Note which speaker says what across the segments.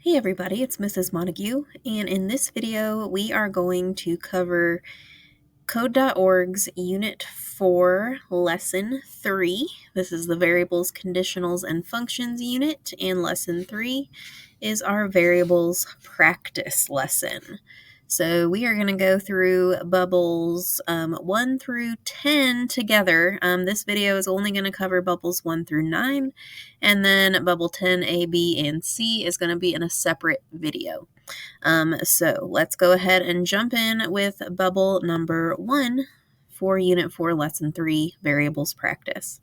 Speaker 1: Hey everybody, it's Mrs. Montague, and in this video we are going to cover Code.org's Unit 4, Lesson 3. This is the Variables, Conditionals, and Functions unit, and Lesson 3 is our Variables Practice lesson. So we are going to go through bubbles 1 through 10 together. This video is only going to cover bubbles 1 through 9, and then bubble 10, A, B, and C is going to be in a separate video. So let's go ahead and jump in with bubble number 1 for Unit 4, Lesson 3, Variables Practice.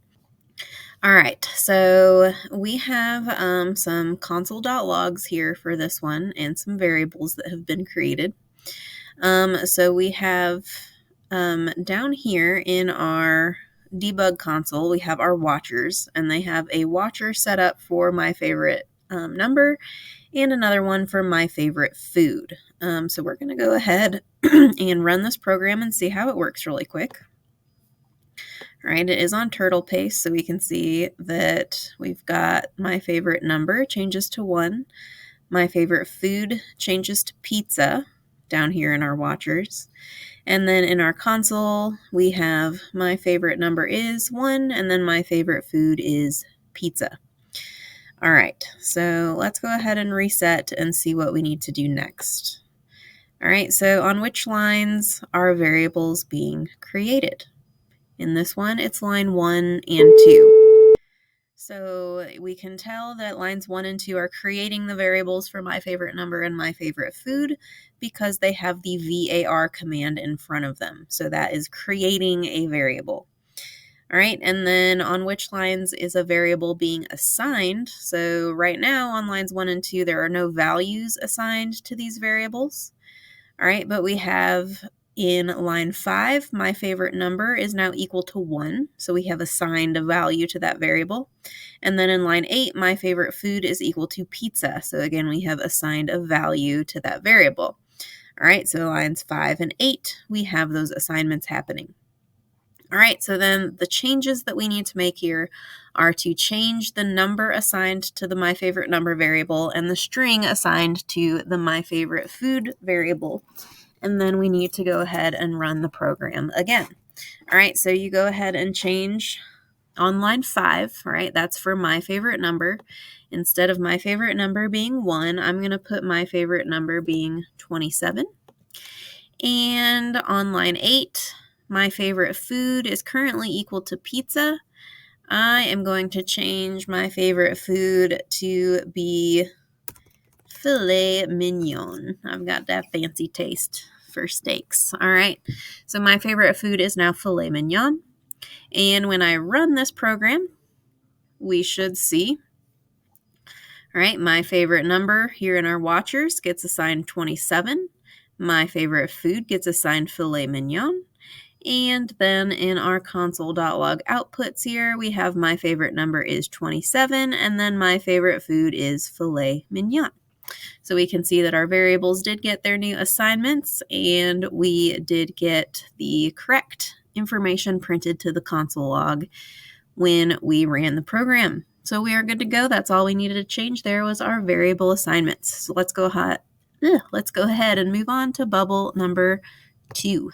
Speaker 1: All right, so we have some console.logs here for this one and some variables that have been created. So we have down here in our debug console, we have our watchers, and they have a watcher set up for my favorite number and another one for my favorite food. So we're going to go ahead and run this program and see how it works really quick. All right, it is on turtle pace, so we can see that we've got my favorite number changes to 1. My favorite food changes to pizza down here in our watchers. And then in our console, we have my favorite number is 1, and then my favorite food is pizza. All right, so let's go ahead and reset and see what we need to do next. All right, so on which lines are variables being created? In this one, it's line 1 and 2. So we can tell that lines 1 and 2 are creating the variables for my favorite number and my favorite food because they have the var command in front of them. So that is creating a variable. All right, and then on which lines is a variable being assigned? So right now on lines 1 and 2, there are no values assigned to these variables. All right, but we have in line 5, my favorite number is now equal to 1, so we have assigned a value to that variable. And then in line 8, my favorite food is equal to pizza, so again, we have assigned a value to that variable. All right, so lines 5 and 8, we have those assignments happening. All right, so then the changes that we need to make here are to change the number assigned to the my favorite number variable and the string assigned to the my favorite food variable. And then we need to go ahead and run the program again. All right, so you go ahead and change on line 5, all right, that's for my favorite number. Instead of my favorite number being 1, I'm going to put my favorite number being 27. And on line 8, my favorite food is currently equal to pizza. I am going to change my favorite food to be filet mignon. I've got that fancy taste for steaks. All right, so my favorite food is now filet mignon. And when I run this program, we should see, all right, my favorite number here in our watchers gets assigned 27. My favorite food gets assigned filet mignon. And then in our console.log outputs here, we have my favorite number is 27, and then my favorite food is filet mignon. So we can see that our variables did get their new assignments, and we did get the correct information printed to the console log when we ran the program. So we are good to go. That's all we needed to change there was our variable assignments. So let's go ahead and move on to bubble number 2.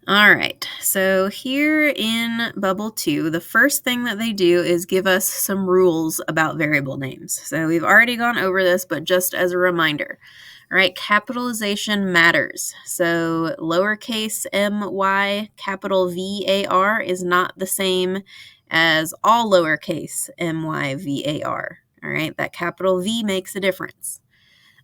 Speaker 1: All right, so here in bubble 2, the first thing that they do is give us some rules about variable names. So we've already gone over this, but just as a reminder, all right, capitalization matters. So lowercase my, capital VAR is not the same as all lowercase my VAR. All right, that capital V makes a difference.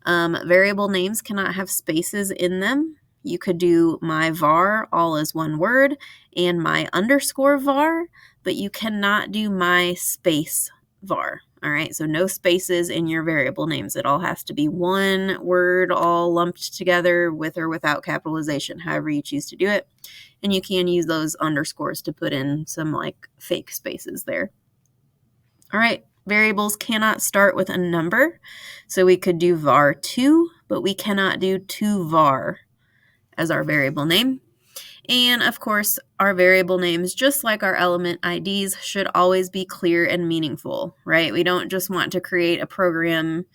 Speaker 1: Variable names cannot have spaces in them. You could do my var all as one word and my underscore var, but you cannot do my space var. All right, so no spaces in your variable names. It all has to be one word all lumped together with or without capitalization, however you choose to do it. And you can use those underscores to put in some like fake spaces there. All right, variables cannot start with a number. So we could do var2, but we cannot do 2var as our variable name. And of course, our variable names, just like our element IDs, should always be clear and meaningful, right? We don't just want to create a program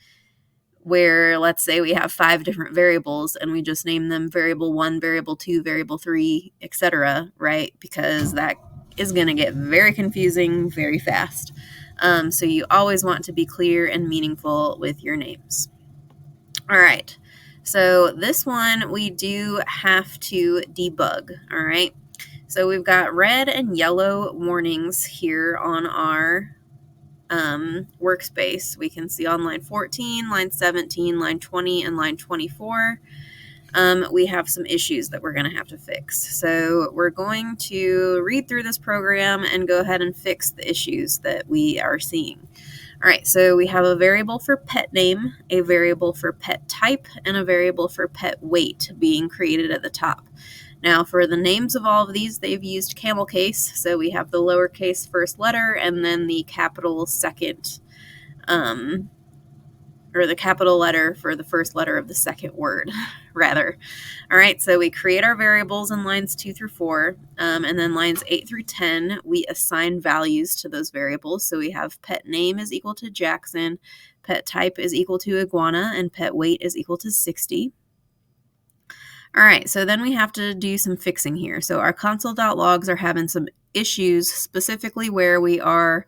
Speaker 1: where let's say we have 5 different variables and we just name them variable 1, variable 2, variable 3, etc., right? Because that is going to get very confusing very fast. So you always want to be clear and meaningful with your names. All right, so this one we do have to debug, all right? So we've got red and yellow warnings here on our workspace. We can see on line 14, line 17, line 20, and line 24. We have some issues that we're going to have to fix. So we're going to read through this program and go ahead and fix the issues that we are seeing. All right, so we have a variable for pet name, a variable for pet type, and a variable for pet weight being created at the top. Now, for the names of all of these, they've used camel case, so we have the lowercase first letter and then the capital second, or the capital letter for the first letter of the second word, rather. All right, so we create our variables in lines 2 through 4, and then lines 8 through 10, we assign values to those variables. So we have pet name is equal to Jackson, pet type is equal to iguana, and pet weight is equal to 60. All right, so then we have to do some fixing here. So our console.logs are having some issues, specifically where we are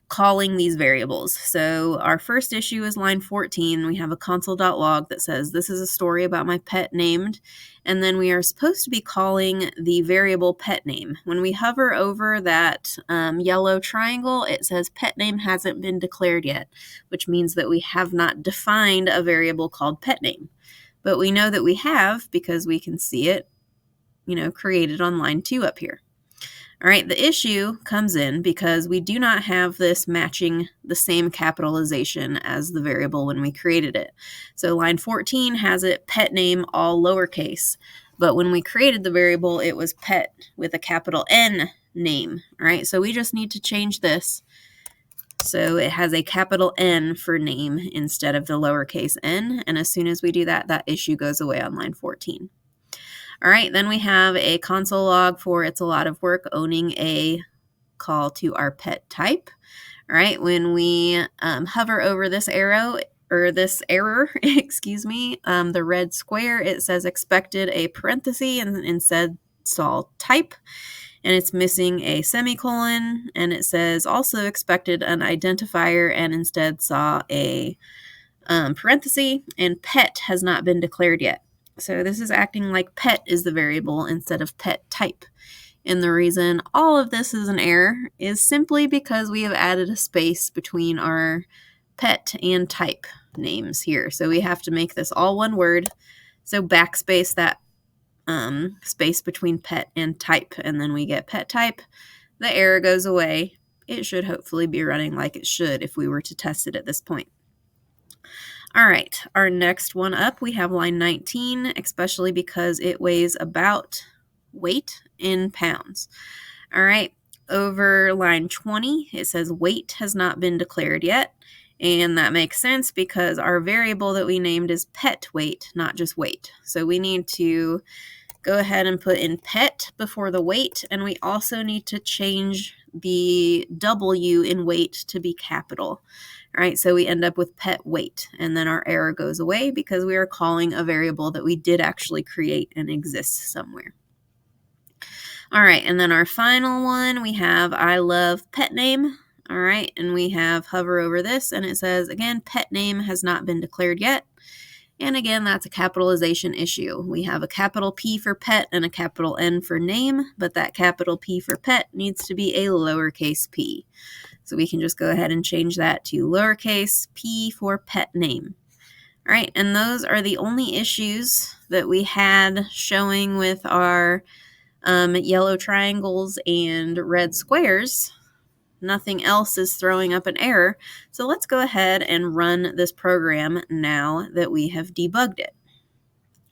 Speaker 1: calling these variables. So our first issue is line 14. We have a console.log that says this is a story about my pet named, and then we are supposed to be calling the variable pet name. When we hover over that yellow triangle, it says pet name hasn't been declared yet, which means that we have not defined a variable called pet name. But we know that we have because we can see it, created on line 2 up here. All right, the issue comes in because we do not have this matching the same capitalization as the variable when we created it. So line 14 has it pet name all lowercase, but when we created the variable, it was pet with a capital N name. All right, so we just need to change this so it has a capital N for name instead of the lowercase n, and as soon as we do that, that issue goes away on line 14. All right, then we have a console log for it's a lot of work owning a call to our pet type. All right, when we hover over this arrow, or this error, excuse me, the red square, it says expected a parenthesis and instead saw type, and it's missing a semicolon, and it says also expected an identifier and instead saw a parenthesis, and pet has not been declared yet. So this is acting like pet is the variable instead of pet type. And the reason all of this is an error is simply because we have added a space between our pet and type names here. So we have to make this all one word. So backspace that space between pet and type, and then we get pet type. The error goes away. It should hopefully be running like it should if we were to test it at this point. All right, our next one up, we have line 19, especially because it weighs about weight in pounds. All right, over line 20, it says weight has not been declared yet. And that makes sense because our variable that we named is pet weight, not just weight. So we need to go ahead and put in pet before the weight, and we also need to change the W in weight to be capital. All right, so we end up with pet weight, and then our error goes away because we are calling a variable that we did actually create and exists somewhere. All right, and then our final one, we have I love pet name. All right, and we have hover over this, and it says, again, pet name has not been declared yet. And again, that's a capitalization issue. We have a capital P for pet and a capital N for name, but that capital P for pet needs to be a lowercase p. So we can just go ahead and change that to lowercase p for pet name. All right, and those are the only issues that we had showing with our yellow triangles and red squares. Nothing else is throwing up an error. So let's go ahead and run this program now that we have debugged it.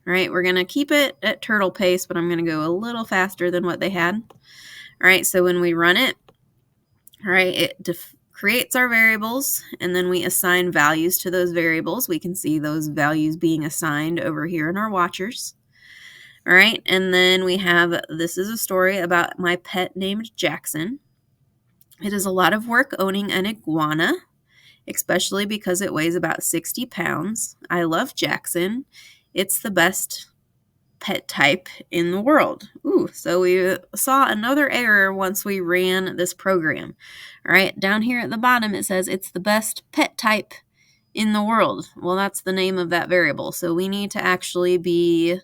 Speaker 1: All right, we're going to keep it at turtle pace, but I'm going to go a little faster than what they had. All right, so when we run it, all right, it creates our variables, and then we assign values to those variables. We can see those values being assigned over here in our watchers. All right, and then we have, this is a story about my pet named Jackson. It is a lot of work owning an iguana, especially because it weighs about 60 pounds. I love Jackson. It's the best pet type in the world. Ooh, so we saw another error once we ran this program. All right, down here at the bottom it says it's the best pet type in the world. Well, that's the name of that variable. So we need to actually be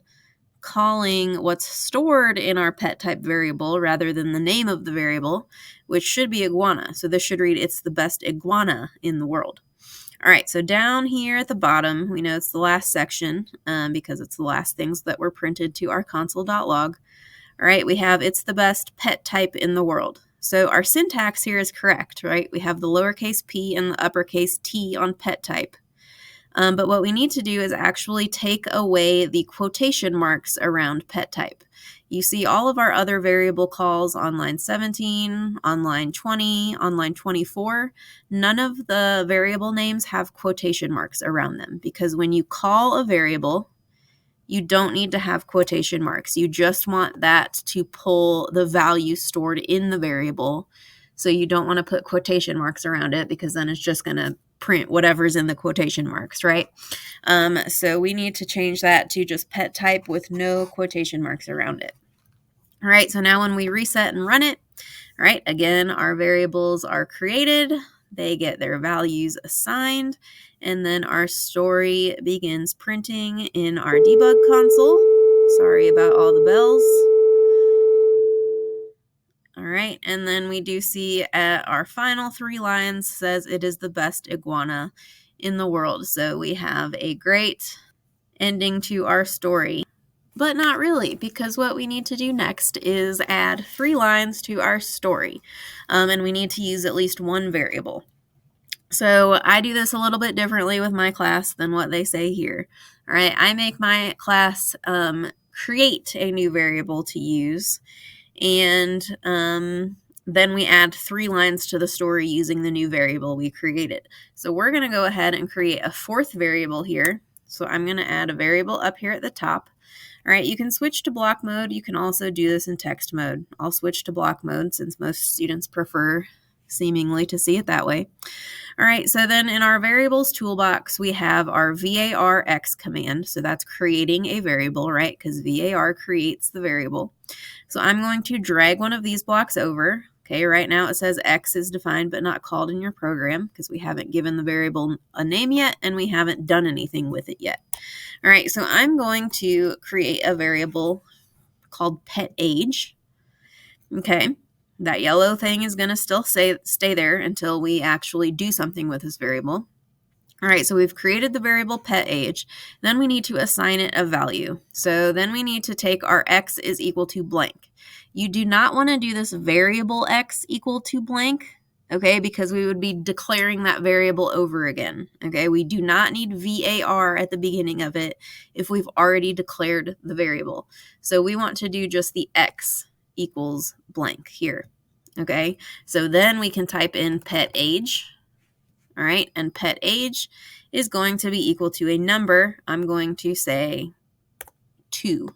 Speaker 1: calling what's stored in our pet type variable rather than the name of the variable, which should be iguana. So this should read it's the best iguana in the world. All right, so down here at the bottom, we know it's the last section because it's the last things that were printed to our console.log. All right, we have it's the best pet type in the world. So our syntax here is correct, right? We have the lowercase p and the uppercase T on pet type. But what we need to do is actually take away the quotation marks around pet type. You see all of our other variable calls on line 17, on line 20, on line 24. None of the variable names have quotation marks around them because when you call a variable, you don't need to have quotation marks. You just want that to pull the value stored in the variable. So you don't want to put quotation marks around it because then it's just going to print whatever's in the quotation marks, right? So we need to change that to just pet type with no quotation marks around it. All right, so now when we reset and run it, all right, again, our variables are created. They get their values assigned, and then our story begins printing in our debug console. Sorry about all the bells. All right, and then we do see at our final 3 lines says it is the best iguana in the world. So we have a great ending to our story. But not really, because what we need to do next is add 3 lines to our story, and we need to use at least one variable. So I do this a little bit differently with my class than what they say here. All right, I make my class create a new variable to use, and then we add 3 lines to the story using the new variable we created. So we're going to go ahead and create a 4th variable here. So I'm going to add a variable up here at the top. All right, you can switch to block mode. You can also do this in text mode. I'll switch to block mode since most students prefer seemingly to see it that way. All right, so then in our variables toolbox, we have our varx command. So that's creating a variable, right? Because var creates the variable. So I'm going to drag one of these blocks over. Okay, right now it says x is defined but not called in your program because we haven't given the variable a name yet and we haven't done anything with it yet. All right, so I'm going to create a variable called pet age. Okay, that yellow thing is going to still stay there until we actually do something with this variable. All right, so we've created the variable pet age. Then we need to assign it a value. So then we need to take our x is equal to blank. You do not want to do this variable x equal to blank, okay, because we would be declaring that variable over again, okay? We do not need var at the beginning of it if we've already declared the variable. So we want to do just the x equals blank here, okay? So then we can type in pet age. All right, and pet age is going to be equal to a number. I'm going to say 2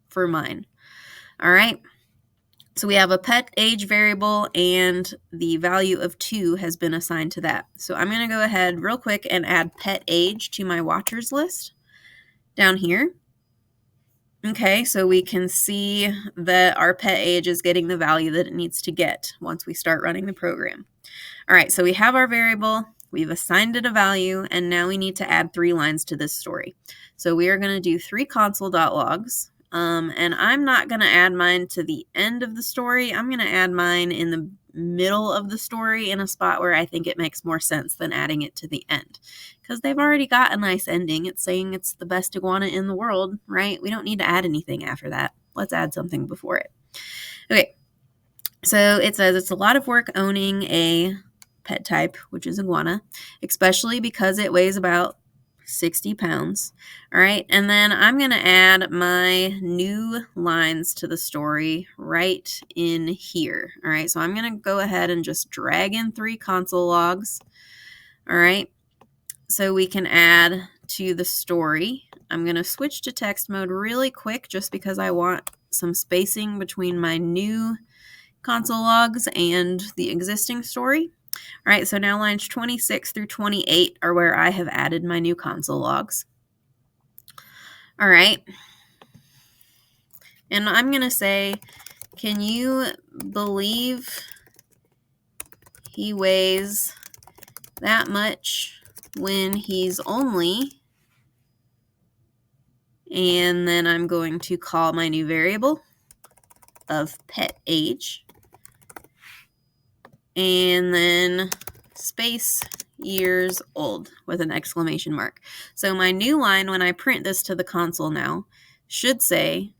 Speaker 1: for mine. All right, so we have a pet age variable and the value of 2 has been assigned to that. So I'm going to go ahead real quick and add pet age to my watchers list down here. Okay, so we can see that our pet age is getting the value that it needs to get once we start running the program. All right, so we have our variable. We've assigned it a value, and now we need to add 3 lines to this story. So we are going to do 3 console.logs, and I'm not going to add mine to the end of the story. I'm going to add mine in the middle of the story in a spot where I think it makes more sense than adding it to the end, because they've already got a nice ending. It's saying it's the best iguana in the world, right? We don't need to add anything after that. Let's add something before it. Okay, so it says it's a lot of work owning a pet type, which is iguana, especially because it weighs about 60 pounds. All right, and then I'm going to add my new lines to the story right in here. All right, so I'm going to go ahead and just drag in 3 console logs. All right, so we can add to the story. I'm going to switch to text mode really quick just because I want some spacing between my new console logs and the existing story. All right, so now lines 26 through 28 are where I have added my new console logs. All right. And I'm going to say, can you believe he weighs that much when he's only, and then I'm going to call my new variable of pet age, and then space years old with an exclamation mark. So my new line, when I print this to the console now, should say,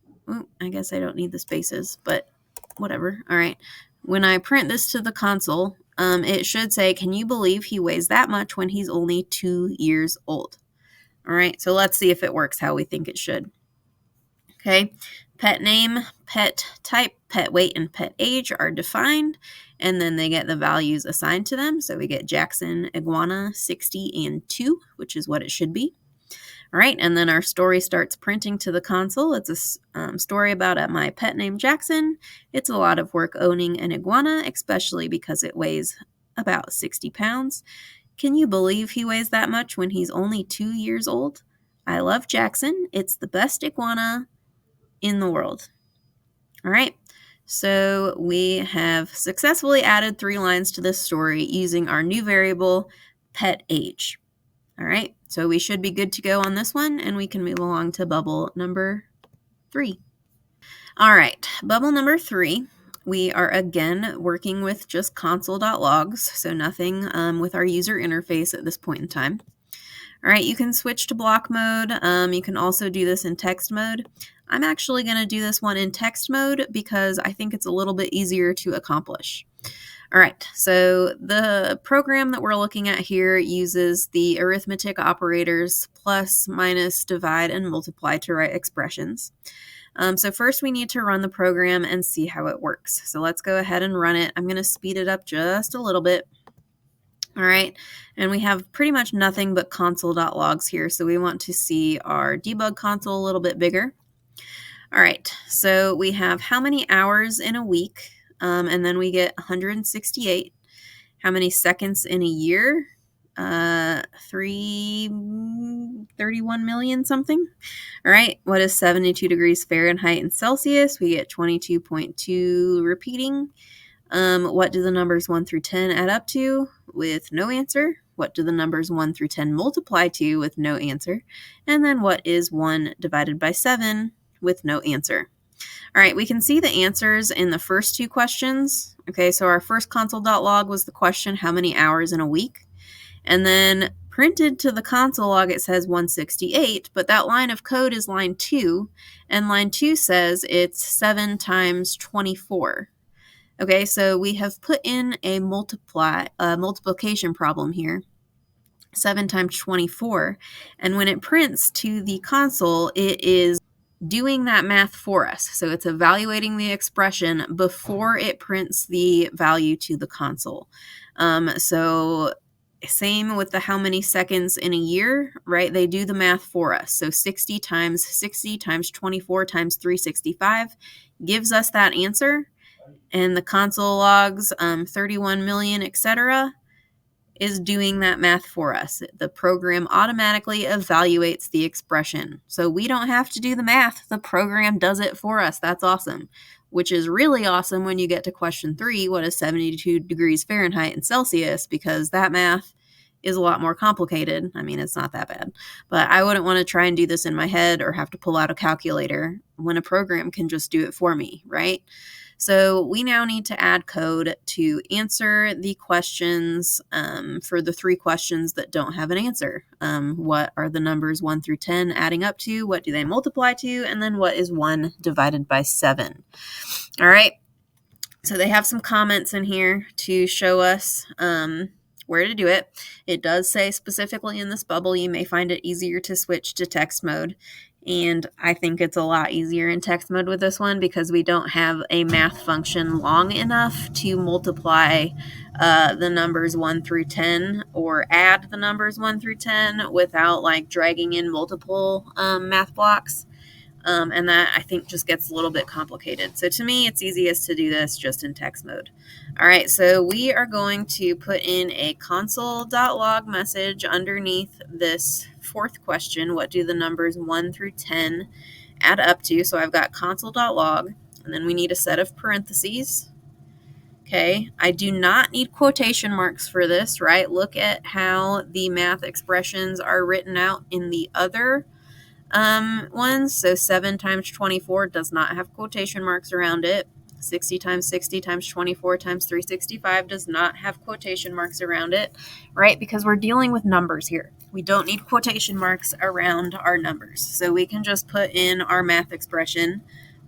Speaker 1: I guess I don't need the spaces, but whatever. All right. When I print this to the console, it should say, can you believe he weighs that much when he's only 2 years old? All right. So let's see if it works how we think it should. Okay. Pet name, pet type, pet weight, and pet age are defined, and then they get the values assigned to them. So we get Jackson, iguana, 60, and 2, which is what it should be. All right, and then our story starts printing to the console. It's a story about my pet named Jackson. It's a lot of work owning an iguana, especially because it weighs about 60 pounds. Can you believe he weighs that much when he's only 2 years old? I love Jackson. It's the best iguana in the world. All right, so we have successfully added 3 lines to this story using our new variable, pet age. All right, so we should be good to go on this one, and we can move along to bubble number 3. All right, bubble number 3, we are again working with just console.logs, so nothing with our user interface at this point in time. All right, you can switch to block mode. You can also do this in text mode. I'm actually going to do this one in text mode because I think it's a little bit easier to accomplish. All right, so the program that we're looking at here uses the arithmetic operators plus, minus, divide, and multiply to write expressions. So first we need to run the program and see how it works. So let's go ahead and run it. I'm going to speed it up just a little bit. All right, and we have pretty much nothing but console.logs here, so we want to see our debug console a little bit bigger. All right, so we have how many hours in a week, and then we get 168. How many seconds in a year? 31 million something. All right, what is 72 degrees Fahrenheit in Celsius? We get 22.2 repeating. What do the numbers 1 through 10 add up to? With no answer. What do the numbers 1 through 10 multiply to? With no answer. And then what is 1 divided by 7? With no answer. All right, we can see the answers in the first 2 questions. Okay, so our first console.log was the question, how many hours in a week? And then printed to the console log, it says 168, but that line of code is line 2, and line 2 says it's 7 times 24. Okay, so we have put in a multiplication problem here, 7 times 24, and when it prints to the console, it is doing that math for us. So it's evaluating the expression before it prints the value to the console. So same with the how many seconds in a year, right? They do the math for us. So 60 times 24 times 365 gives us that answer. And the console logs, 31 million, etc., is doing that math for us. The program automatically evaluates the expression. So we don't have to do the math. The program does it for us. That's awesome. Which is really awesome when you get to question 3, what is 72 degrees Fahrenheit in Celsius, because that math is a lot more complicated. I mean, it's not that bad. But I wouldn't want to try and do this in my head or have to pull out a calculator when a program can just do it for me, right? So we now need to add code to answer the questions for the 3 questions that don't have an answer. What are the numbers 1 through 10 adding up to? What do they multiply to? And then what is 1 divided by 7? All right. So they have some comments in here to show us where to do it. It does say specifically in this bubble, you may find it easier to switch to text mode. And I think it's a lot easier in text mode with this one because we don't have a math function long enough to multiply the numbers 1 through 10 or add the numbers 1 through 10 without like dragging in multiple math blocks. And that, I think, just gets a little bit complicated. So to me, it's easiest to do this just in text mode. All right, so we are going to put in a console.log message underneath this fourth question. What do the numbers 1 through 10 add up to? So I've got console.log, and then we need a set of parentheses. Okay, I do not need quotation marks for this, right? Look at how the math expressions are written out in the other ones. So 7 times 24 does not have quotation marks around it. 60 times 60 times 24 times 365 does not have quotation marks around it, right? Because we're dealing with numbers here. We don't need quotation marks around our numbers. So we can just put in our math expression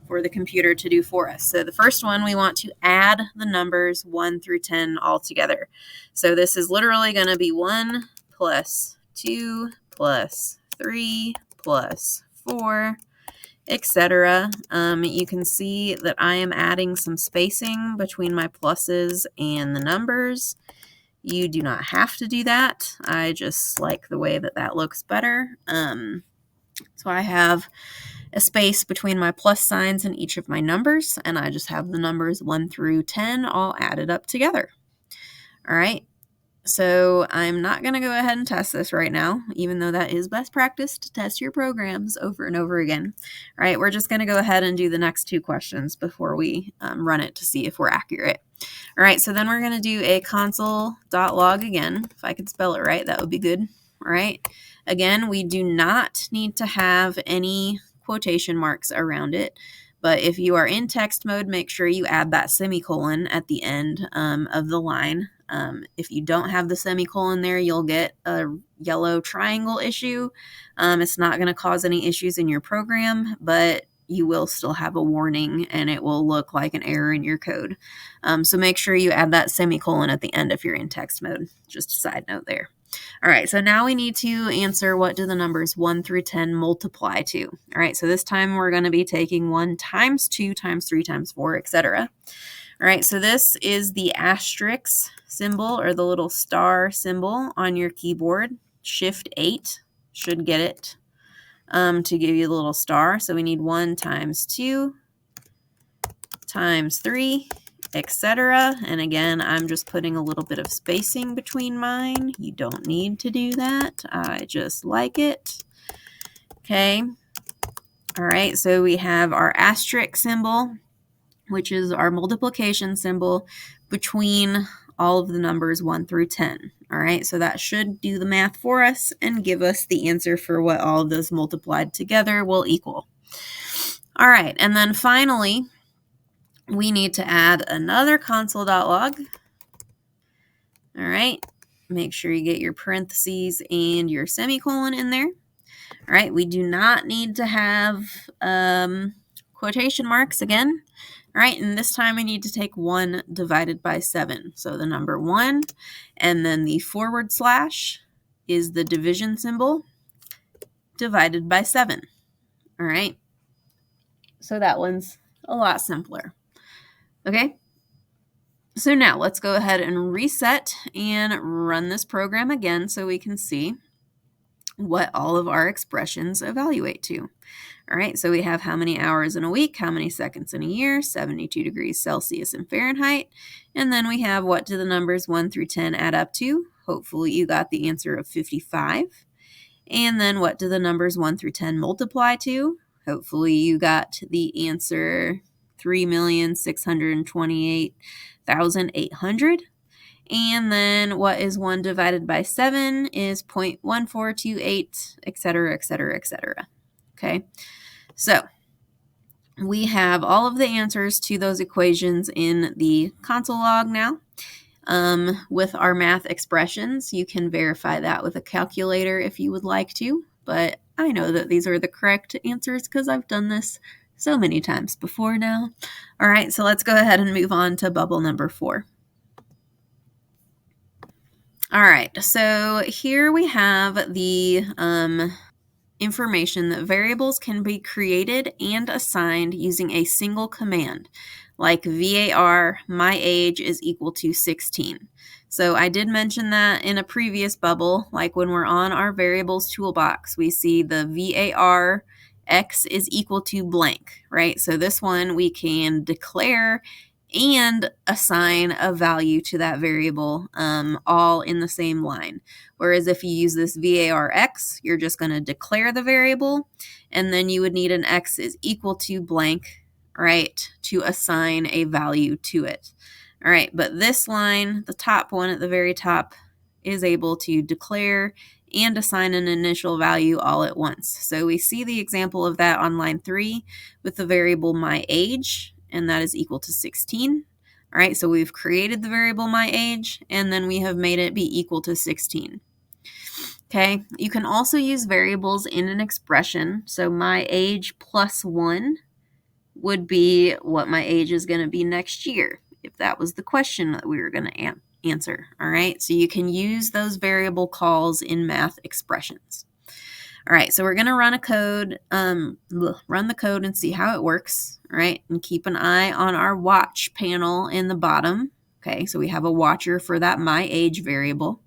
Speaker 1: for the computer to do for us. So the first one, we want to add the numbers 1 through 10 all together. So this is literally going to be 1 plus 2 plus 3 plus 4, etc. You can see that I am adding some spacing between my pluses and the numbers. You do not have to do that. I just like the way that that looks better. So I have a space between my plus signs in each of my numbers, and I just have the numbers 1 through 10 all added up together. All right. So I'm not going to go ahead and test this right now, even though that is best practice to test your programs over and over again. All right, we're just going to go ahead and do the next two questions before we run it to see if we're accurate. All right, so then we're going to do a console.log again. If I could spell it right, that would be good. All right, again, we do not need to have any quotation marks around it. But if you are in text mode, make sure you add that semicolon at the end of the line. If you don't have the semicolon there, you'll get a yellow triangle issue. It's not going to cause any issues in your program, but you will still have a warning and it will look like an error in your code. So make sure you add that semicolon at the end if you're in text mode. Just a side note there. All right, so now we need to answer, what do the numbers 1 through 10 multiply to? All right, so this time we're going to be taking 1 times 2 times 3 times 4, etc. All right, so this is the asterisk symbol or the little star symbol on your keyboard. Shift 8 should get it to give you the little star. So we need 1 times 2 times 3, etc. And again, I'm just putting a little bit of spacing between mine. You don't need to do that. I just like it. Okay. All right, so we have our asterisk symbol, which is our multiplication symbol between all of the numbers 1 through 10. All right, so that should do the math for us and give us the answer for what all of those multiplied together will equal. All right, and then finally, we need to add another console.log. All right, make sure you get your parentheses and your semicolon in there. All right, we do not need to have quotation marks again. All right, and this time I need to take 1 divided by 7. So the number 1, and then the forward slash is the division symbol divided by 7. All right, so that one's a lot simpler. Okay, so now let's go ahead and reset and run this program again so we can see what all of our expressions evaluate to. All right, so we have how many hours in a week, how many seconds in a year, 72 degrees Celsius in Fahrenheit, and then we have, what do the numbers 1 through 10 add up to? Hopefully you got the answer of 55. And then what do the numbers 1 through 10 multiply to? Hopefully you got the answer 3,628,800. And then what is 1 divided by 7 is 0.1428, etc., etc., etc. Okay, so we have all of the answers to those equations in the console log now. With our math expressions, you can verify that with a calculator if you would like to, but I know that these are the correct answers because I've done this so many times before now. All right, so let's go ahead and move on to bubble number 4. All right, so here we have the information that variables can be created and assigned using a single command, like var my age is equal to 16. So I did mention that in a previous bubble, like when we're on our variables toolbox, we see the var x is equal to blank, right? So this one we can declare and assign a value to that variable all in the same line. Whereas if you use this var x, you're just going to declare the variable, and then you would need an x is equal to blank, right, to assign a value to it. All right, but this line, the top one at the very top, is able to declare and assign an initial value all at once. So we see the example of that on line 3 with the variable my age, and that is equal to 16. All right, so we've created the variable my age, and then we have made it be equal to 16. Okay, you can also use variables in an expression. So my age plus 1 would be what my age is going to be next year, if that was the question that we were going to answer. All right, so you can use those variable calls in math expressions. All right, so we're going to run a code, run the code and see how it works. All right, and keep an eye on our watch panel in the bottom. Okay, so we have a watcher for that my age variable.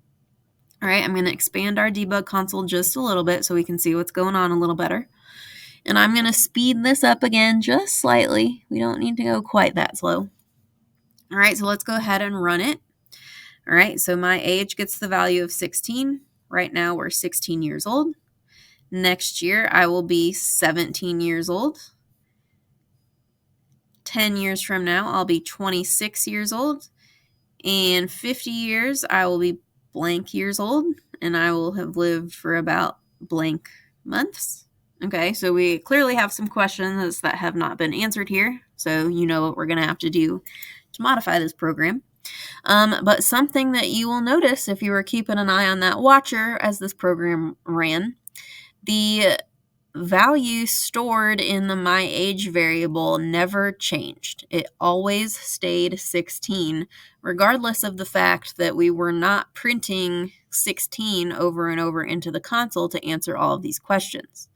Speaker 1: All right, I'm going to expand our debug console just a little bit so we can see what's going on a little better. And I'm going to speed this up again just slightly. We don't need to go quite that slow. All right, so let's go ahead and run it. All right, so my age gets the value of 16. Right now we're 16 years old. Next year I will be 17 years old. 10 years from now I'll be 26 years old. In 50 years I will be blank years old, and I will have lived for about blank months. Okay, so we clearly have some questions that have not been answered here, so you know what we're going to have to do to modify this program. But something that you will notice if you were keeping an eye on that watcher as this program ran, the value stored in the my age variable never changed. It always stayed 16, regardless of the fact that we were not printing 16 over and over into the console to answer all of these questions.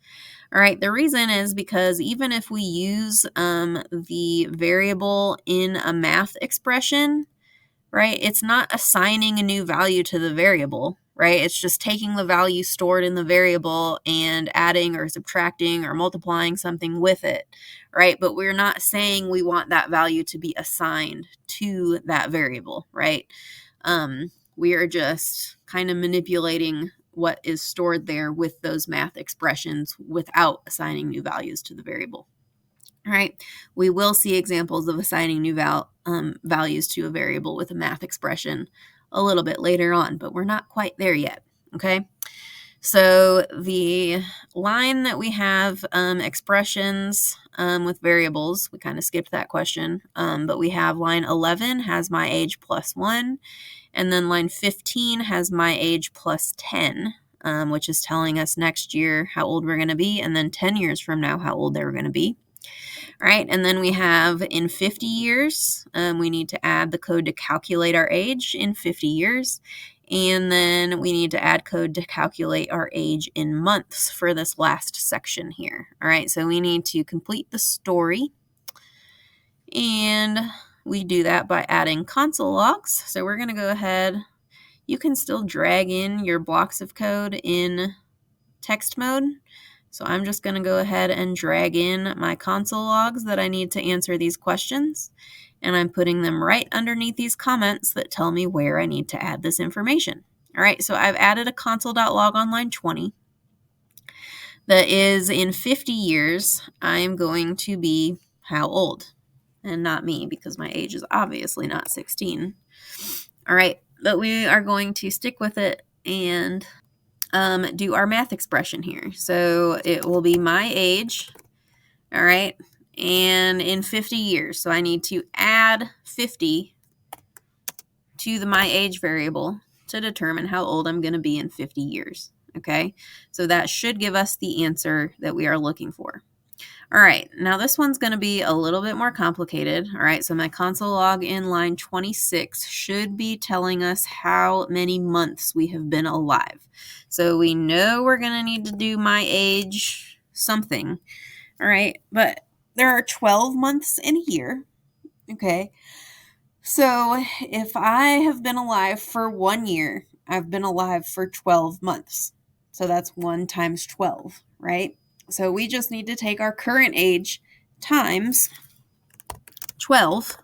Speaker 1: All right, the reason is because even if we use the variable in a math expression, right, it's not assigning a new value to the variable, right? It's just taking the value stored in the variable and adding or subtracting or multiplying something with it, right? But we're not saying we want that value to be assigned to that variable, right? We are just kind of manipulating what is stored there with those math expressions without assigning new values to the variable. All right, we will see examples of assigning new values to a variable with a math expression a little bit later on, but we're not quite there yet, okay? So the line that we have expressions with variables, we kind of skipped that question, but we have line 11 has my age plus 1, and then line 15 has my age plus 10, which is telling us next year how old we're going to be, and then 10 years from now how old they're going to be. All right, and then we have in 50 years, we need to add the code to calculate our age in 50 years. And then we need to add code to calculate our age in months for this last section here. All right, so we need to complete the story. And we do that by adding console logs. So we're going to go ahead. You can still drag in your blocks of code in text mode. So I'm just going to go ahead and drag in my console logs that I need to answer these questions. And I'm putting them right underneath these comments that tell me where I need to add this information. All right, so I've added a console.log on line 20. That is in 50 years, I'm going to be how old? And not me, because my age is obviously not 16. All right, but we are going to stick with it and do our math expression here. So it will be my age, all right, and in 50 years. So I need to add 50 to the my age variable to determine how old I'm going to be in 50 years, okay? So that should give us the answer that we are looking for. All right, now this one's going to be a little bit more complicated. All right, so my console log in line 26 should be telling us how many months we have been alive. So we know we're going to need to do my age something. All right, but there are 12 months in a year. Okay, so if I have been alive for 1 year, I've been alive for 12 months. So that's 1 times 12, right? So we just need to take our current age times 12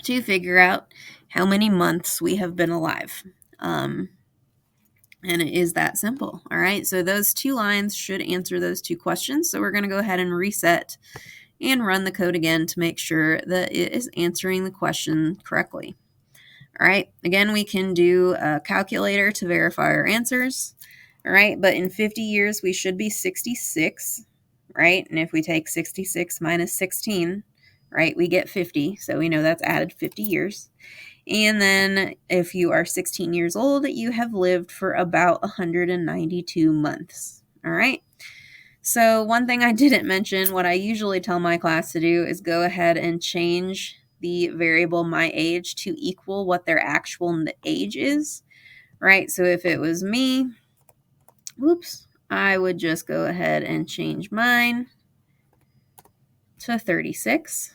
Speaker 1: to figure out how many months we have been alive. And it is that simple. All right. So those two lines should answer those two questions. So we're going to go ahead and reset and run the code again to make sure that it is answering the question correctly. All right. Again, we can do a calculator to verify our answers. All right. But in 50 years, we should be 66. Right. And if we take 66 minus 16, right, we get 50. So we know that's added 50 years. And then if you are 16 years old, you have lived for about 192 months. All right. So one thing I didn't mention, what I usually tell my class to do is go ahead and change the variable my age to equal what their actual age is, right? So if it was me, I would just go ahead and change mine to 36.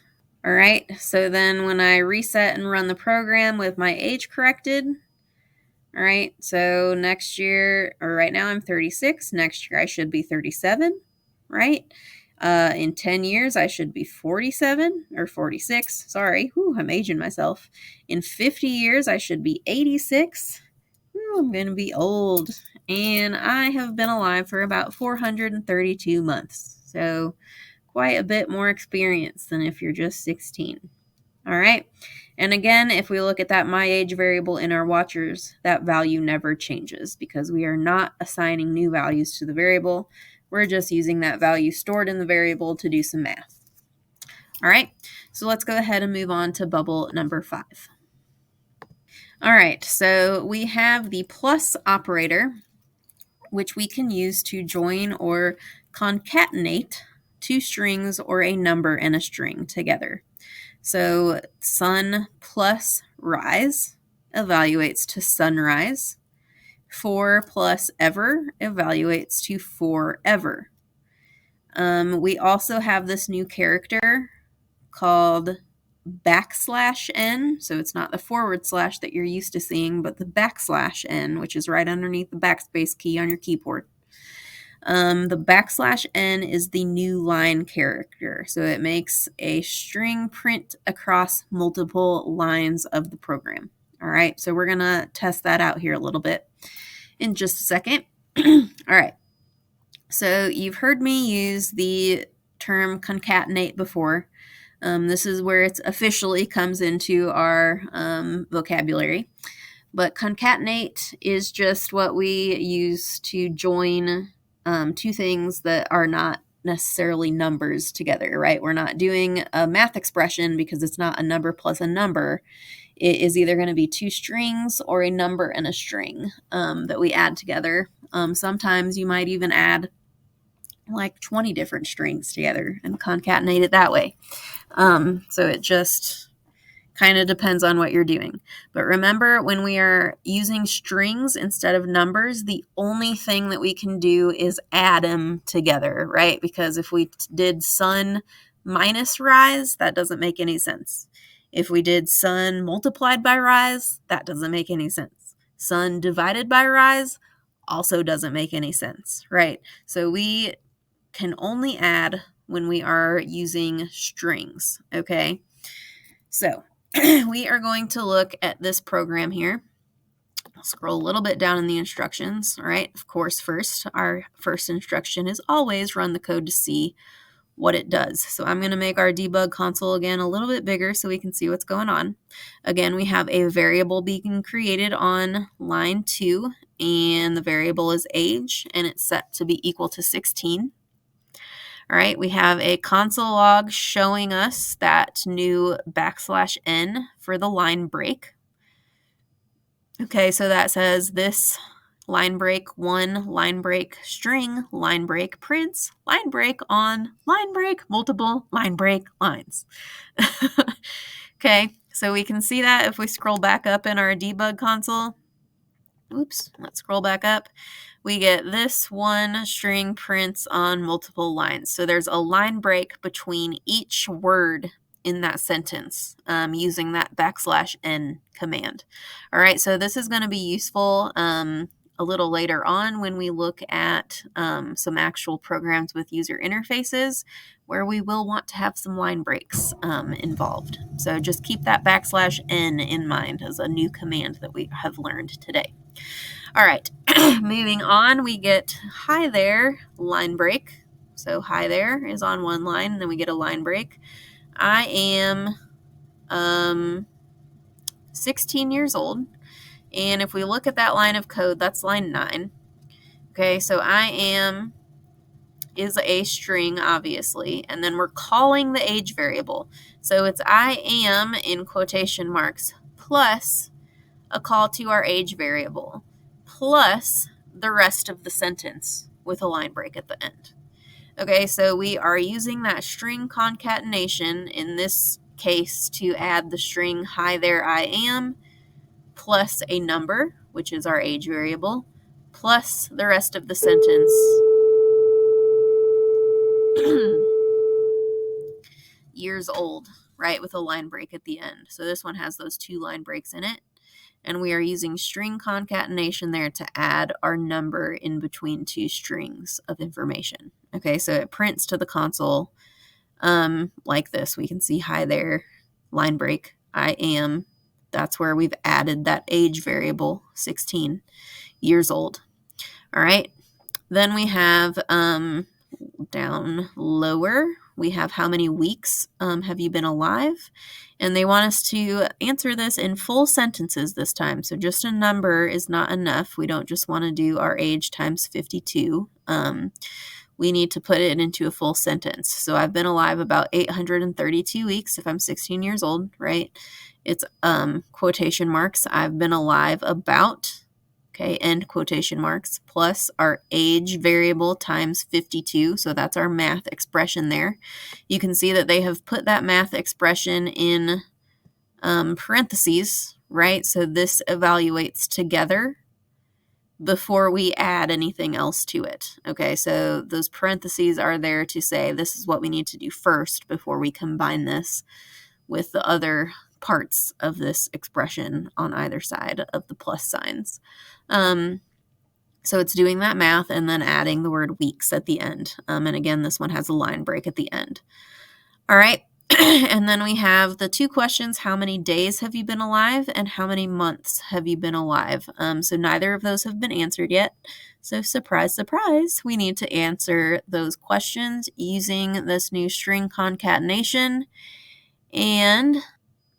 Speaker 1: All right, so then when I reset and run the program with my age corrected, all right, so next year, or right now I'm 36. Next year I should be 37, right? In 10 years I should be 47 or 46. Sorry, I'm aging myself. In 50 years I should be 86. I'm going to be old. And I have been alive for about 432 months. So quite a bit more experience than if you're just 16. All right. And again, if we look at that my age variable in our watchers, that value never changes because we are not assigning new values to the variable. We're just using that value stored in the variable to do some math. All right. So let's go ahead and move on to bubble number 5. All right. So we have the plus operator, which we can use to join or concatenate two strings or a number and a string together. So sun plus rise evaluates to sunrise. 4 plus ever evaluates to forever. We also have this new character called \n. So it's not the forward slash that you're used to seeing, but the \n, which is right underneath the backspace key on your keyboard. The \n is the new line character. So it makes a string print across multiple lines of the program. All right, so we're going to test that out here a little bit in just a second. All right, so you've heard me use the term concatenate before. This is where it officially comes into our vocabulary. But concatenate is just what we use to join two things that are not necessarily numbers together, right? We're not doing a math expression because it's not a number plus a number. It is either going to be two strings or a number and a string that we add together. Sometimes you might even add like 20 different strings together and concatenate it that way. So it just kind of depends on what you're doing. But remember, when we are using strings instead of numbers, the only thing that we can do is add them together, right? Because if we did sun minus rise, that doesn't make any sense. If we did sun multiplied by rise, that doesn't make any sense. Sun divided by rise also doesn't make any sense, right? So we can only add when we are using strings, okay? So we are going to look at this program here. I'll scroll a little bit down in the instructions. All right, of course, our first instruction is always run the code to see what it does. So I'm going to make our debug console again a little bit bigger so we can see what's going on. Again, we have a variable being created on line 2, and the variable is age, and it's set to be equal to 16. All right, we have a console log showing us that new \n for the line break. Okay, so that says this line break 1, line break string, line break prints, line break on, line break multiple, line break lines. Okay, so we can see that if we scroll back up in our debug console. Oops, let's scroll back up. We get this one string prints on multiple lines. So there's a line break between each word in that sentence using that \n command. All right, so this is going to be useful a little later on when we look at some actual programs with user interfaces where we will want to have some line breaks involved. So just keep that \n in mind as a new command that we have learned today. All right, moving on, we get hi there, line break. So hi there is on one line, and then we get a line break. I am 16 years old, and if we look at that line of code, that's line 9. Okay, so I am is a string, obviously, and then we're calling the age variable. So it's I am in quotation marks plus a call to our age variable plus the rest of the sentence with a line break at the end. Okay, so we are using that string concatenation in this case to add the string hi there I am plus a number, which is our age variable, plus the rest of the sentence years old, right, with a line break at the end. So this one has those 2 line breaks in it. And we are using string concatenation there to add our number in between 2 strings of information. Okay, so it prints to the console like this. We can see hi there, line break, I am. That's where we've added that age variable, 16 years old. All right, then we have down lower, we have how many weeks have you been alive? And they want us to answer this in full sentences this time. So just a number is not enough. We don't just want to do our age times 52. We need to put it into a full sentence. So I've been alive about 832 weeks if I'm 16 years old, right? It's quotation marks. I've been alive about, okay, end quotation marks, plus our age variable times 52. So that's our math expression there. You can see that they have put that math expression in parentheses, right? So this evaluates together before we add anything else to it. Okay, so those parentheses are there to say this is what we need to do first before we combine this with the other parts of this expression on either side of the plus signs. So it's doing that math and then adding the word weeks at the end. And again, this one has a line break at the end. All right. And then we have the 2 questions, how many days have you been alive and how many months have you been alive? So neither of those have been answered yet. So surprise, surprise, we need to answer those questions using this new string concatenation. And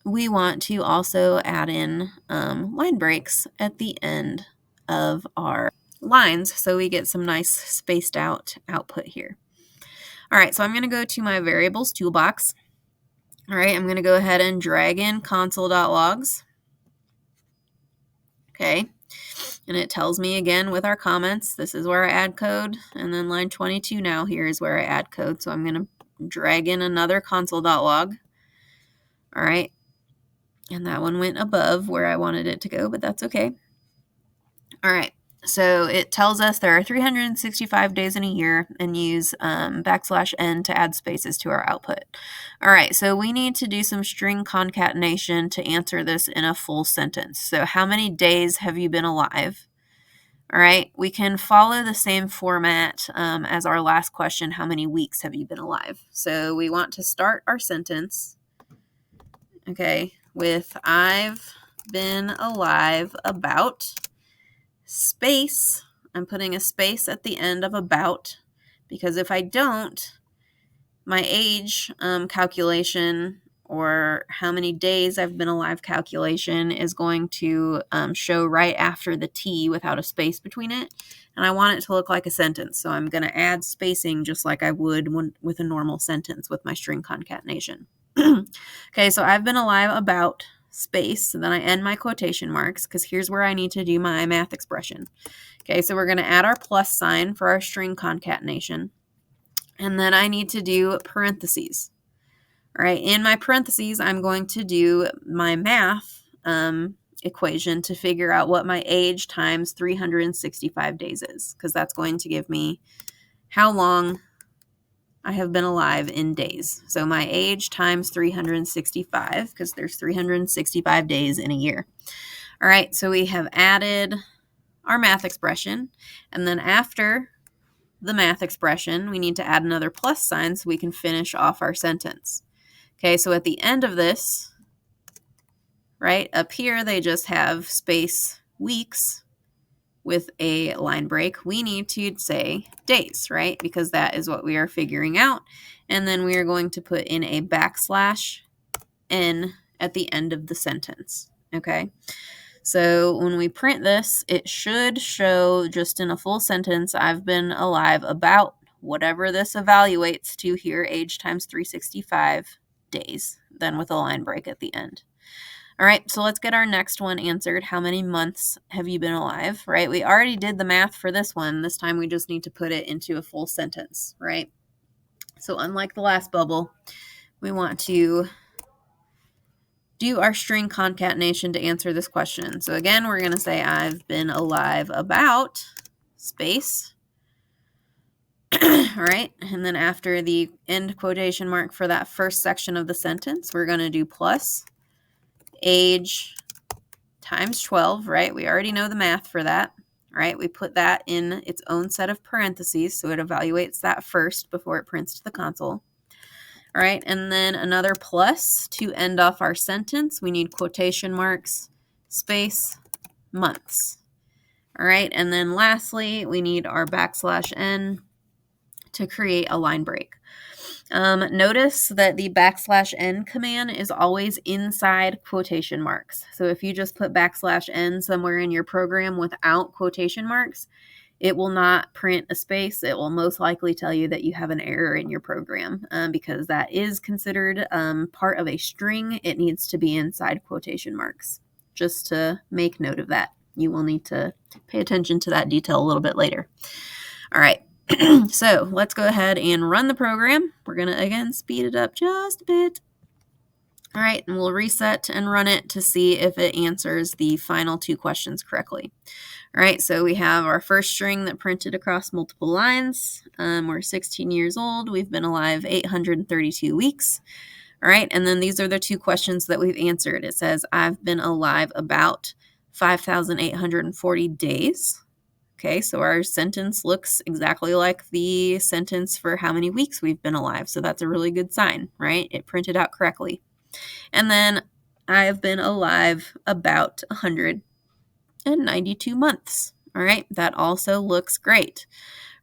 Speaker 1: we want to also add in line breaks at the end of our lines so we get some nice spaced out output here. All right, so I'm going to go to my variables toolbox. All right, I'm going to go ahead and drag in console.logs. Okay, and it tells me again with our comments, this is where I add code, and then line 22 now here is where I add code. So I'm going to drag in another console.log. All right, and that one went above where I wanted it to go, but that's okay. All right, so it tells us there are 365 days in a year and use \n to add spaces to our output. All right, so we need to do some string concatenation to answer this in a full sentence. So how many days have you been alive? All right, we can follow the same format as our last question, how many weeks have you been alive? So we want to start our sentence, okay, with I've been alive about space. I'm putting a space at the end of about, because if I don't, my age calculation or how many days I've been alive calculation is going to show right after the T without a space between it. And I want it to look like a sentence. So I'm going to add spacing just like I would with a normal sentence with my string concatenation. Okay, so I've been alive about space. So then I end my quotation marks because here's where I need to do my math expression. Okay, so we're going to add our plus sign for our string concatenation. And then I need to do parentheses. All right, in my parentheses, I'm going to do my math equation to figure out what my age times 365 days is, because that's going to give me how long I have been alive in days. So my age times 365, because there's 365 days in a year. All right, so we have added our math expression, and then after the math expression, we need to add another plus sign so we can finish off our sentence. Okay, so at the end of this, right, up here they just have space weeks with a line break. We need to say days, right, because that is what we are figuring out. And then we are going to put in a \n at the end of the sentence, okay? So when we print this, it should show just in a full sentence, I've been alive about whatever this evaluates to here, age times 365 days, then with a line break at the end. All right, so let's get our next one answered. How many months have you been alive, right? We already did the math for this one. This time we just need to put it into a full sentence, right? So unlike the last bubble, we want to do our string concatenation to answer this question. So again, we're going to say I've been alive about space, all right? And then after the end quotation mark for that first section of the sentence, we're going to do plus age times 12, right? We already know the math for that, right? We put that in its own set of parentheses, so it evaluates that first before it prints to the console. All right, and then another plus to end off our sentence. We need quotation marks, space, months. All right, and then lastly, we need our \n to create a line break. Notice that the \n command is always inside quotation marks. So if you just put \n somewhere in your program without quotation marks, it will not print a space. It will most likely tell you that you have an error in your program because that is considered part of a string. It needs to be inside quotation marks. Just to make note of that. You will need to pay attention to that detail a little bit later. All right, so let's go ahead and run the program. We're going to, again, speed it up just a bit. All right, and we'll reset and run it to see if it answers the final two questions correctly. All right, so we have our first string that printed across multiple lines. We're 16 years old. We've been alive 832 weeks. All right, and then these are the two questions that we've answered. It says, I've been alive about 5,840 days. Okay, so our sentence looks exactly like the sentence for how many weeks we've been alive. So that's a really good sign, right? It printed out correctly. And then I've been alive about 192 months. All right, that also looks great.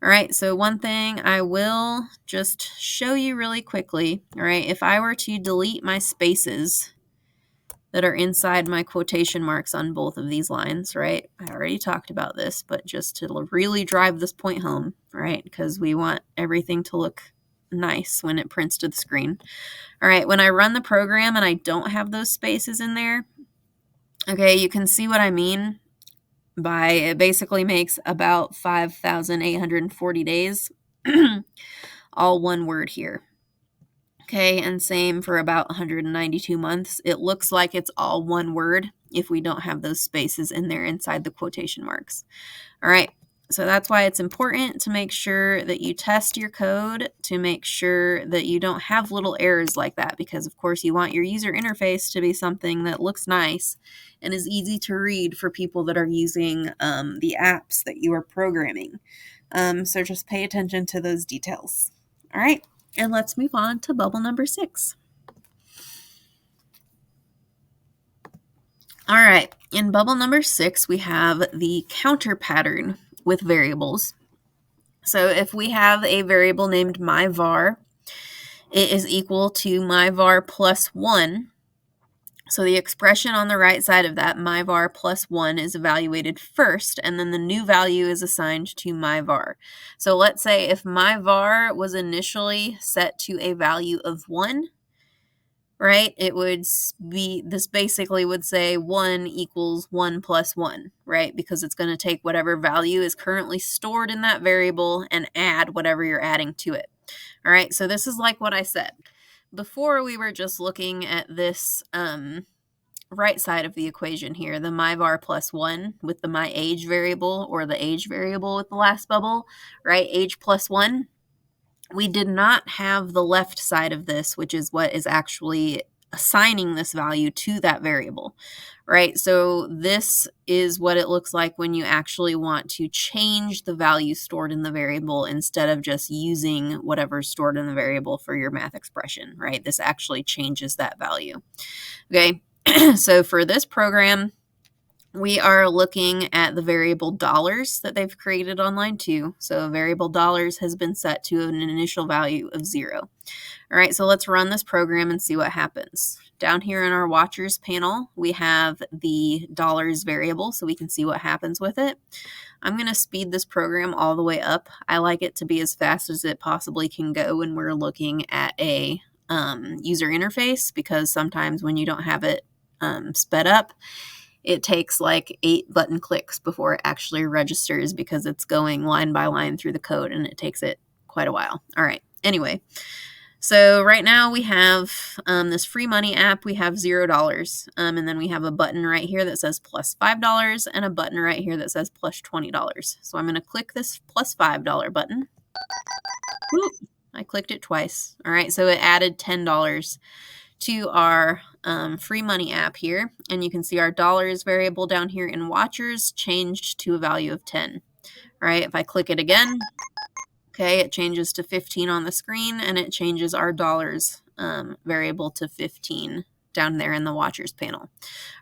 Speaker 1: All right, so one thing I will just show you really quickly, all right, if I were to delete my spaces that are inside my quotation marks on both of these lines, right, I already talked about this, but just to really drive this point home, right, because we want everything to look nice when it prints to the screen. All right, when I run the program and I don't have those spaces in there, okay, you can see what I mean by it basically makes about 5,840 days all one word here. Okay, and same for about 192 months. It looks like it's all one word if we don't have those spaces in there inside the quotation marks. All right, so that's why it's important to make sure that you test your code to make sure that you don't have little errors like that, because of course you want your user interface to be something that looks nice and is easy to read for people that are using the apps that you are programming. So just pay attention to those details. All right, and let's move on to bubble number 6. All right, in bubble number 6, we have the counter pattern with variables. So if we have a variable named myVar, it is equal to myVar plus 1. So the expression on the right side of that, myVar plus 1, is evaluated first, and then the new value is assigned to myVar. So let's say if myVar was initially set to a value of 1, right, it would be, this basically would say 1 equals 1 plus 1, right, because it's going to take whatever value is currently stored in that variable and add whatever you're adding to it. All right, so this is like what I said. Before, we were just looking at this right side of the equation here, the myVar plus 1 with the myAge variable, or the age variable with the last bubble, right, age plus 1. We did not have the left side of this, which is what is actually assigning this value to that variable, right? So this is what it looks like when you actually want to change the value stored in the variable instead of just using whatever's stored in the variable for your math expression, right? This actually changes that value. Okay, so for this program, we are looking at the variable dollars that they've created on line 2. So variable dollars has been set to an initial value of 0. All right, so let's run this program and see what happens. Down here in our watchers panel, we have the dollars variable, so we can see what happens with it. I'm going to speed this program all the way up. I like it to be as fast as it possibly can go when we're looking at a user interface, because sometimes when you don't have it sped up, it takes like 8 button clicks before it actually registers, because it's going line by line through the code and it takes it quite a while. All right, anyway. So right now we have this free money app. We have $0, and then we have a button right here that says plus $5 and a button right here that says plus $20. So I'm going to click this plus $5 button. Whoop, I clicked it twice. All right, so it added $10 to our free money app here, and you can see our dollars variable down here in watchers changed to a value of 10. All right, if I click it again, okay, it changes to 15 on the screen, and it changes our dollars variable to 15 down there in the watchers panel.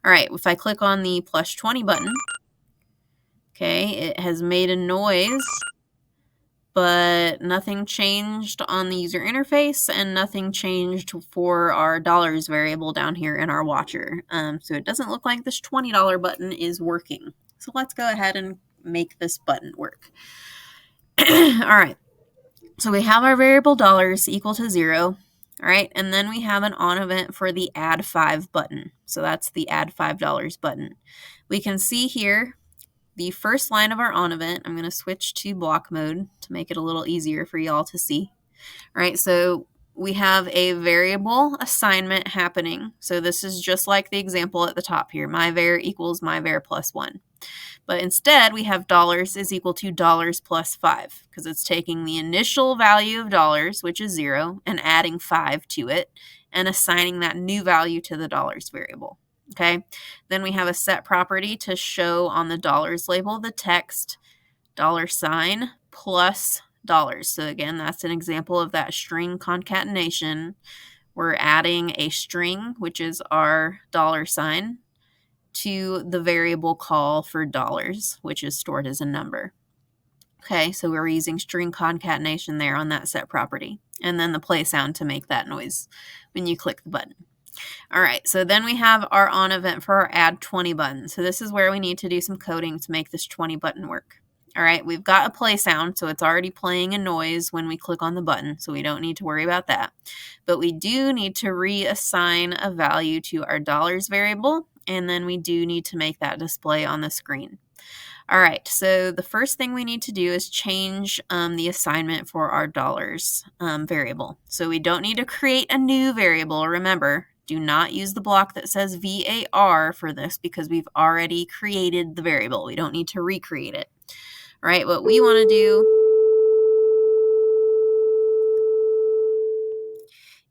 Speaker 1: All right, if I click on the plus 20 button, okay, it has made a noise, but nothing changed on the user interface and nothing changed for our dollars variable down here in our watcher. So it doesn't look like this $20 button is working. So let's go ahead and make this button work. All right. So we have our variable dollars equal to 0, all right, and then we have an on event for the add 5 button. So that's the add $5 button. We can see here the first line of our on event. I'm going to switch to block mode to make it a little easier for y'all to see. All right, so we have a variable assignment happening. So this is just like the example at the top here, myvar equals myvar plus 1. But instead, we have dollars is equal to dollars plus 5, because it's taking the initial value of dollars, which is 0, and adding 5 to it, and assigning that new value to the dollars variable. Okay, then we have a set property to show on the dollars label the text $sign plus dollars. So again, that's an example of that string concatenation. We're adding a string, which is our $sign, to the variable call for dollars, which is stored as a number. Okay, so we're using string concatenation there on that set property, and then the play sound to make that noise when you click the button. All right, so then we have our on event for our add 20 button. So this is where we need to do some coding to make this 20 button work. All right, we've got a play sound, so it's already playing a noise when we click on the button, so we don't need to worry about that. But we do need to reassign a value to our dollars variable, and then we do need to make that display on the screen. All right, so the first thing we need to do is change the assignment for our dollars variable. So we don't need to create a new variable. Remember, do not use the block that says VAR for this, because we've already created the variable. We don't need to recreate it. All right, what we want to do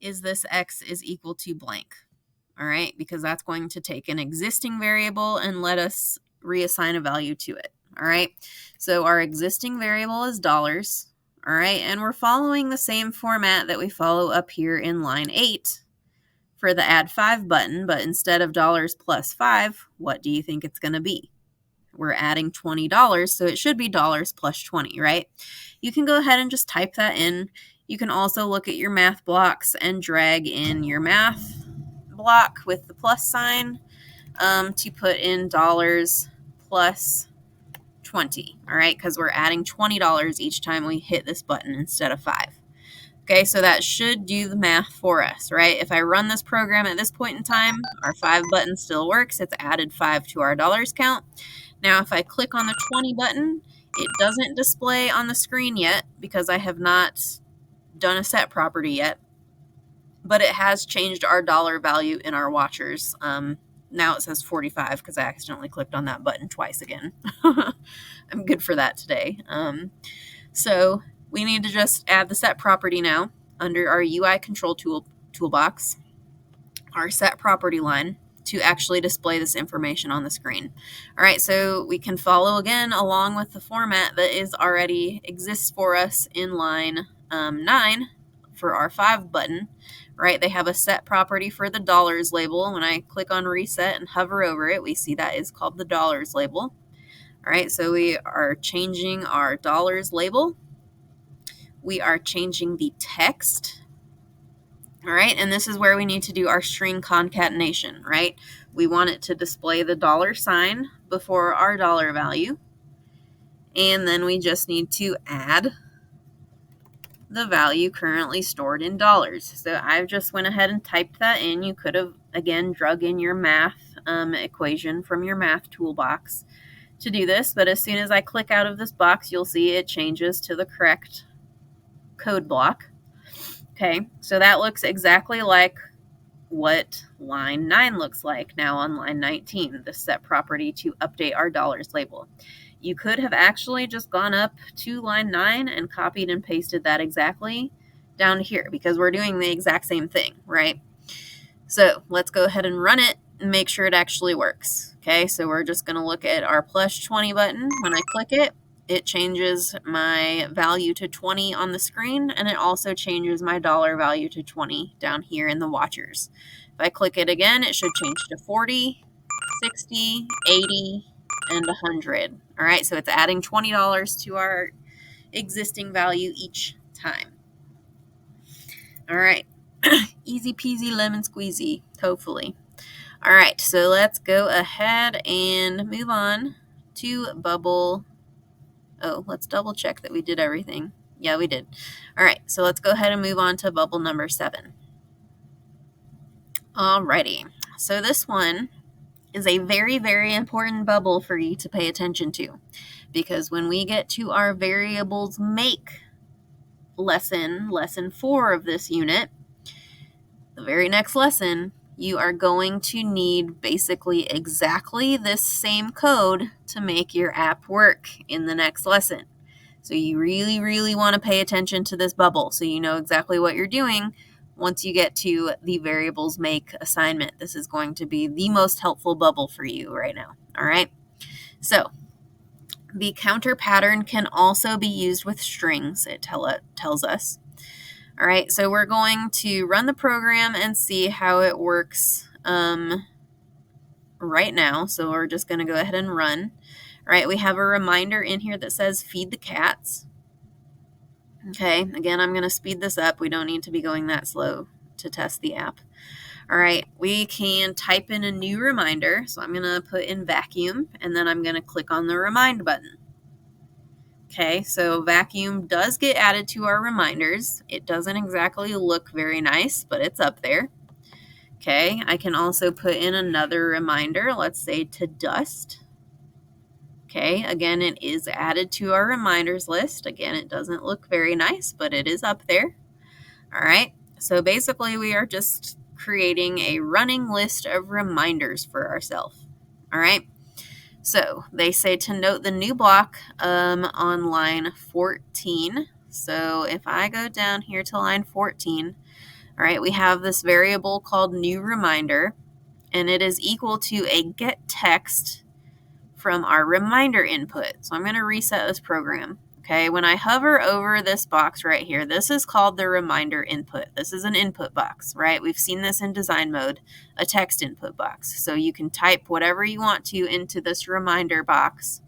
Speaker 1: is this x is equal to blank. All right, because that's going to take an existing variable and let us reassign a value to it. All right, so our existing variable is dollars. All right, and we're following the same format that we follow up here in line 8 for the add 5 button, but instead of dollars plus 5, what do you think it's going to be? We're adding $20, so it should be dollars plus 20, right? You can go ahead and just type that in. You can also look at your math blocks and drag in your math block with the plus sign to put in dollars plus 20, all right, because we're adding $20 each time we hit this button instead of 5. Okay, so that should do the math for us, right? If I run this program at this point in time, our 5 button still works. It's added 5 to our dollars count. Now, if I click on the 20 button, it doesn't display on the screen yet because I have not done a set property yet, but it has changed our dollar value in our watchers. Now it says 45 because I accidentally clicked on that button twice again. I'm good for that today. So we need to just add the set property now under our UI control toolbox. our set property line, to actually display this information on the screen. All right, so we can follow again along with the format that is already exists for us in line 9 for our 5 button. Right, they have a set property for the dollars label. When I click on reset and hover over it, we see that is called the dollars label. All right, so we are changing our dollars label. We are changing the text. All right, and this is where we need to do our string concatenation, right? We want it to display the $sign before our dollar value. And then we just need to add the value currently stored in dollars. So I've just went ahead and typed that in. You could have, again, drug in your math equation from your math toolbox to do this. But as soon as I click out of this box, you'll see it changes to the correct code block. Okay, so that looks exactly like what line 9 looks like now on line 19, the set property to update our dollars label. You could have actually just gone up to line 9 and copied and pasted that exactly down here because we're doing the exact same thing, right? So let's go ahead and run it and make sure it actually works. Okay, so we're just going to look at our plus 20 button. When I click it, it changes my value to 20 on the screen, and it also changes my dollar value to 20 down here in the watchers. If I click it again, it should change to 40, 60, 80, and 100. All right, so it's adding $20 to our existing value each time. All right, easy peasy lemon squeezy, hopefully. All right, so let's go ahead and move on to bubble. Oh, let's double check that we did everything. Yeah, we did. All right, so let's go ahead and move on to bubble number 7. Alrighty, so this one is a very, very important bubble for you to pay attention to, because when we get to our variables make lesson 4 of this unit, the very next lesson, you are going to need basically exactly this same code to make your app work in the next lesson. So you really, really want to pay attention to this bubble so you know exactly what you're doing once you get to the variables make assignment. This is going to be the most helpful bubble for you right now. All right. So the counter pattern can also be used with strings, it tells us. All right, so we're going to run the program and see how it works right now. So we're just going to go ahead and run. All right, we have a reminder in here that says feed the cats. Okay, again, I'm going to speed this up. We don't need to be going that slow to test the app. All right, we can type in a new reminder. So I'm going to put in vacuum, and then I'm going to click on the remind button. Okay, so vacuum does get added to our reminders. It doesn't exactly look very nice, but it's up there. Okay, I can also put in another reminder, let's say to dust. Okay, again, it is added to our reminders list. Again, it doesn't look very nice, but it is up there. All right, so basically we are just creating a running list of reminders for ourselves. All right. So they say to note the new block on line 14. So if I go down here to line 14, all right, we have this variable called new reminder, and it is equal to a get text from our reminder input. So I'm going to reset this program. Okay, when I hover over this box right here, this is called the reminder input. This is an input box, right? We've seen this in design mode, a text input box. So you can type whatever you want to into this reminder box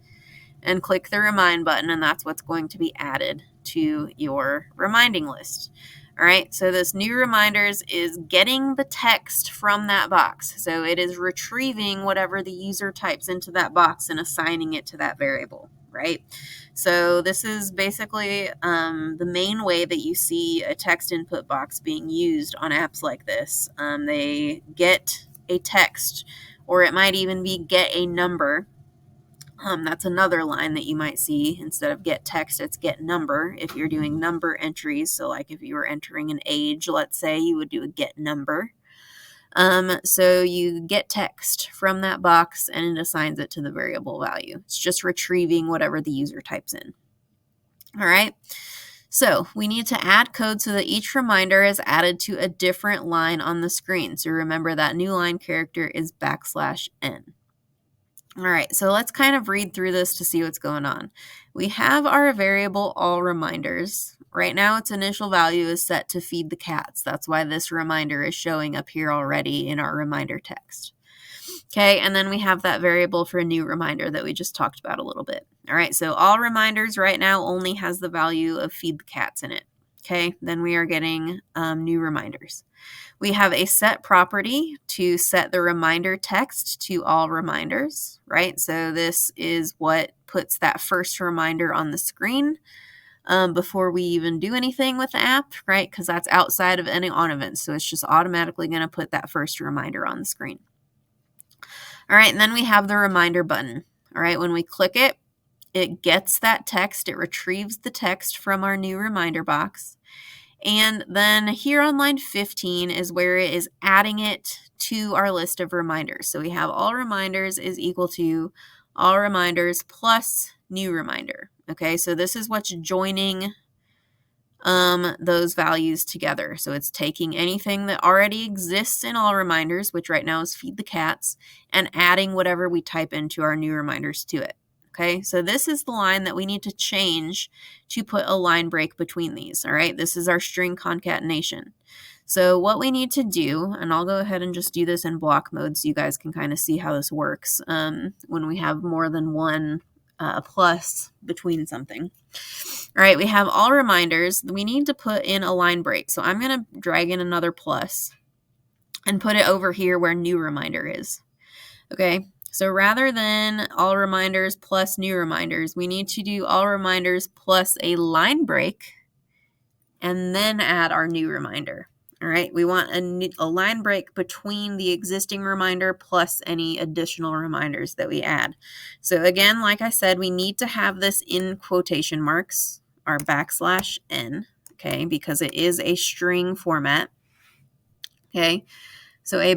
Speaker 1: and click the remind button, and that's what's going to be added to your reminding list. All right, so this new reminders is getting the text from that box. So it is retrieving whatever the user types into that box and assigning it to that variable, right? So this is basically the main way that you see a text input box being used on apps like this. They get a text, or it might even be get a number. That's another line that you might see. Instead of get text, it's get number. If you're doing number entries, so like if you were entering an age, let's say, you would do a get number. So you get text from that box and it assigns it to the variable value. It's just retrieving whatever the user types in. All right. So we need to add code so that each reminder is added to a different line on the screen. So remember that new line character is \n. All right, so let's kind of read through this to see what's going on. We have our variable all reminders. Right now its initial value is set to feed the cats. That's why this reminder is showing up here already in our reminder text. Okay, and then we have that variable for a new reminder that we just talked about a little bit. All right, so all reminders right now only has the value of feed the cats in it. Okay, then we are getting new reminders. We have a set property to set the reminder text to all reminders, right? So this is what puts that first reminder on the screen before we even do anything with the app, right? Because that's outside of any on events. So it's just automatically going to put that first reminder on the screen. All right, and then we have the reminder button. All right, when we click it, it gets that text. It retrieves the text from our new reminder box. And then here on line 15 is where it is adding it to our list of reminders. So we have all reminders is equal to all reminders plus new reminder. Okay, so this is what's joining those values together. So it's taking anything that already exists in all reminders, which right now is feed the cats, and adding whatever we type into our new reminders to it. Okay, so this is the line that we need to change to put a line break between these. All right, this is our string concatenation. So what we need to do, and I'll go ahead and just do this in block mode so you guys can kind of see how this works when we have more than one plus between something. All right, we have all reminders. We need to put in a line break. So I'm going to drag in another plus and put it over here where new reminder is. Okay, so rather than all reminders plus new reminders, we need to do all reminders plus a line break and then add our new reminder. All right, we want a line break between the existing reminder plus any additional reminders that we add. So again, like I said, we need to have this in quotation marks, our \n, okay, because it is a string format. Okay, so a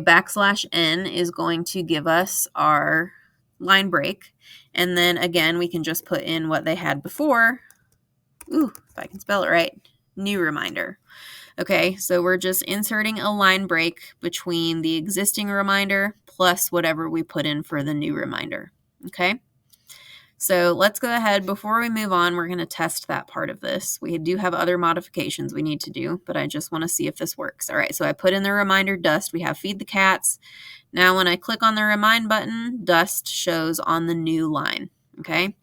Speaker 1: \n is going to give us our line break. And then again, we can just put in what they had before. Ooh, if I can spell it right, new reminder. Okay, so we're just inserting a line break between the existing reminder plus whatever we put in for the new reminder. Okay, so let's go ahead. Before we move on, we're going to test that part of this. We do have other modifications we need to do, but I just want to see if this works. All right, so I put in the reminder dust. We have feed the cats. Now when I click on the remind button, dust shows on the new line. Okay,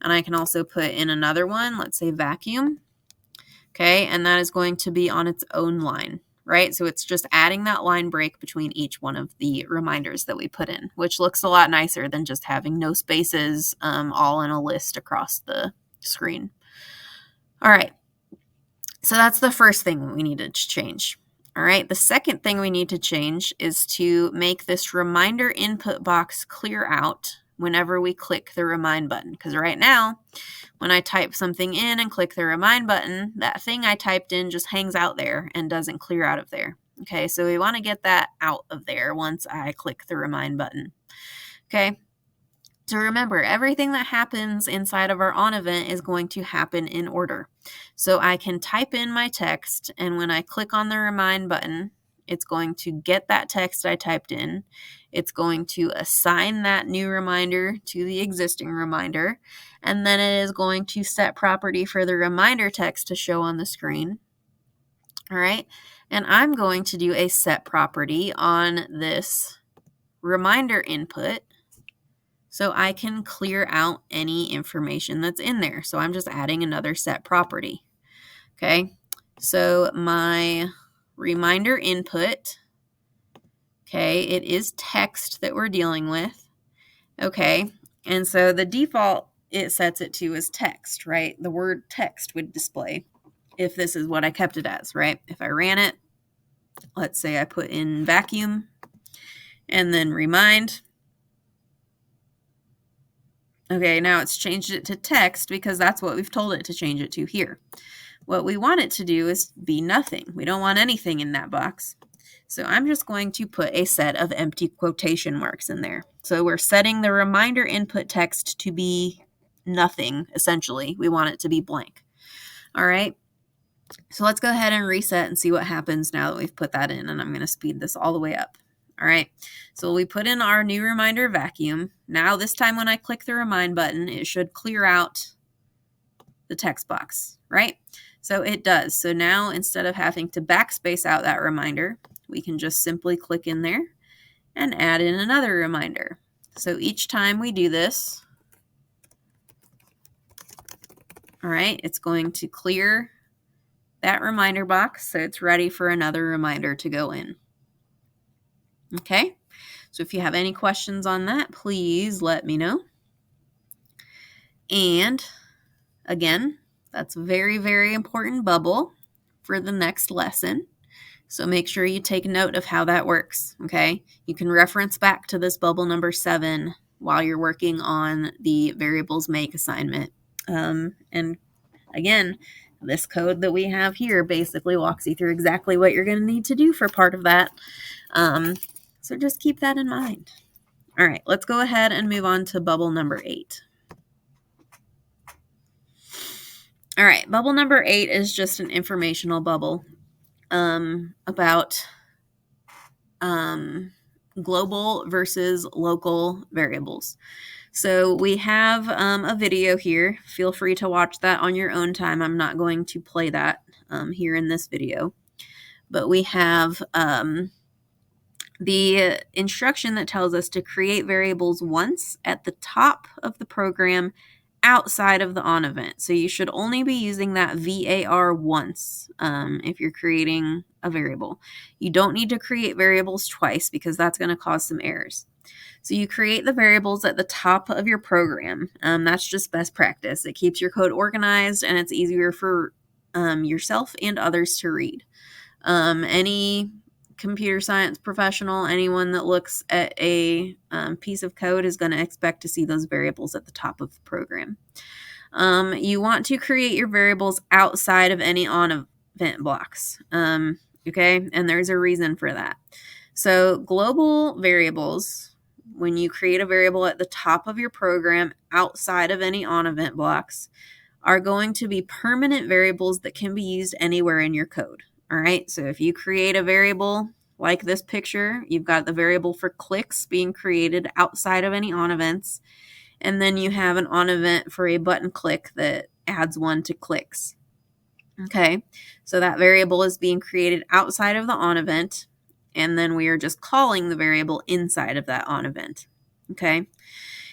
Speaker 1: and I can also put in another one. Let's say vacuum. Okay, and that is going to be on its own line, right? So it's just adding that line break between each one of the reminders that we put in, which looks a lot nicer than just having no spaces all in a list across the screen. All right, so that's the first thing we needed to change. All right, the second thing we need to change is to make this reminder input box clear out whenever we click the remind button, because right now, when I type something in and click the remind button, that thing I typed in just hangs out there and doesn't clear out of there. Okay, so we want to get that out of there once I click the remind button. Okay, so remember, everything that happens inside of our on event is going to happen in order. So I can type in my text, and when I click on the remind button, it's going to get that text I typed in. It's going to assign that new reminder to the existing reminder, and then it is going to set property for the reminder text to show on the screen. All right, and I'm going to do a set property on this reminder input so I can clear out any information that's in there. So I'm just adding another set property. Okay, so my reminder input, okay, it is text that we're dealing with. Okay, and so the default it sets it to is text, right? The word text would display if this is what I kept it as, right? If I ran it, let's say I put in vacuum and then remind. Okay, now it's changed it to text because that's what we've told it to change it to here. What we want it to do is be nothing. We don't want anything in that box. So I'm just going to put a set of empty quotation marks in there. So we're setting the reminder input text to be nothing, essentially. We want it to be blank. All right. So let's go ahead and reset and see what happens now that we've put that in, and I'm going to speed this all the way up. All right, so we put in our new reminder vacuum. Now this time when I click the remind button, it should clear out the text box, right? So it does. So now instead of having to backspace out that reminder, we can just simply click in there and add in another reminder. So each time we do this, all right, it's going to clear that reminder box so it's ready for another reminder to go in. Okay, so if you have any questions on that, please let me know. And again, that's a very, very important bubble for the next lesson. So make sure you take note of how that works, okay? You can reference back to this bubble number 7 while you're working on the variables make assignment. And again, this code that we have here basically walks you through exactly what you're going to need to do for part of that. So just keep that in mind. All right, let's go ahead and move on to bubble number 8. All right, bubble number 8 is just an informational bubble about global versus local variables. So we have a video here. Feel free to watch that on your own time. I'm not going to play that here in this video. But we have the instruction that tells us to create variables once at the top of the program outside of the on event. So you should only be using that var once if you're creating a variable. You don't need to create variables twice because that's going to cause some errors. So you create the variables at the top of your program. That's just best practice. It keeps your code organized and it's easier for yourself and others to read. Any computer science professional, anyone that looks at a piece of code is going to expect to see those variables at the top of the program. You want to create your variables outside of any on event blocks. Okay, and there's a reason for that. So global variables, when you create a variable at the top of your program outside of any on event blocks, are going to be permanent variables that can be used anywhere in your code. All right, so if you create a variable like this picture, you've got the variable for clicks being created outside of any on events, and then you have an on event for a button click that adds one to clicks. Okay, so that variable is being created outside of the on event, and then we are just calling the variable inside of that on event. Okay,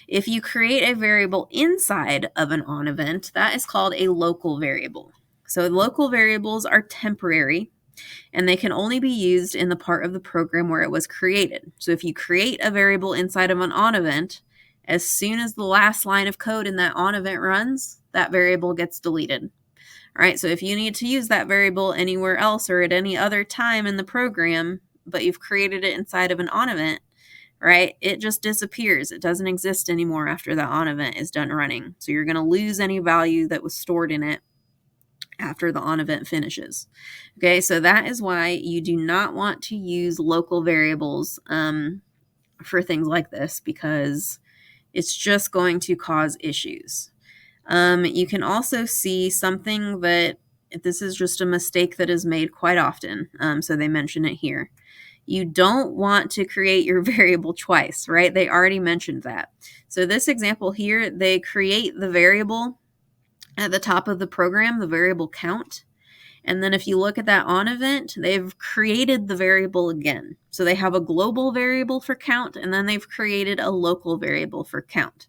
Speaker 1: if you create a variable inside of an on event, that is called a local variable. So local variables are temporary and they can only be used in the part of the program where it was created. So if you create a variable inside of an on event, as soon as the last line of code in that on event runs, that variable gets deleted. All right, so if you need to use that variable anywhere else or at any other time in the program, but you've created it inside of an on event, right, it just disappears. It doesn't exist anymore after that on event is done running. So you're going to lose any value that was stored in it after the on event finishes. Okay, so that is why you do not want to use local variables for things like this, because it's just going to cause issues. You can also see something that this is just a mistake that is made quite often. So they mention it here. You don't want to create your variable twice, right? They already mentioned that. So this example here, they create the variable at the top of the program, the variable count. And then if you look at that on event, they've created the variable again. So they have a global variable for count, and then they've created a local variable for count.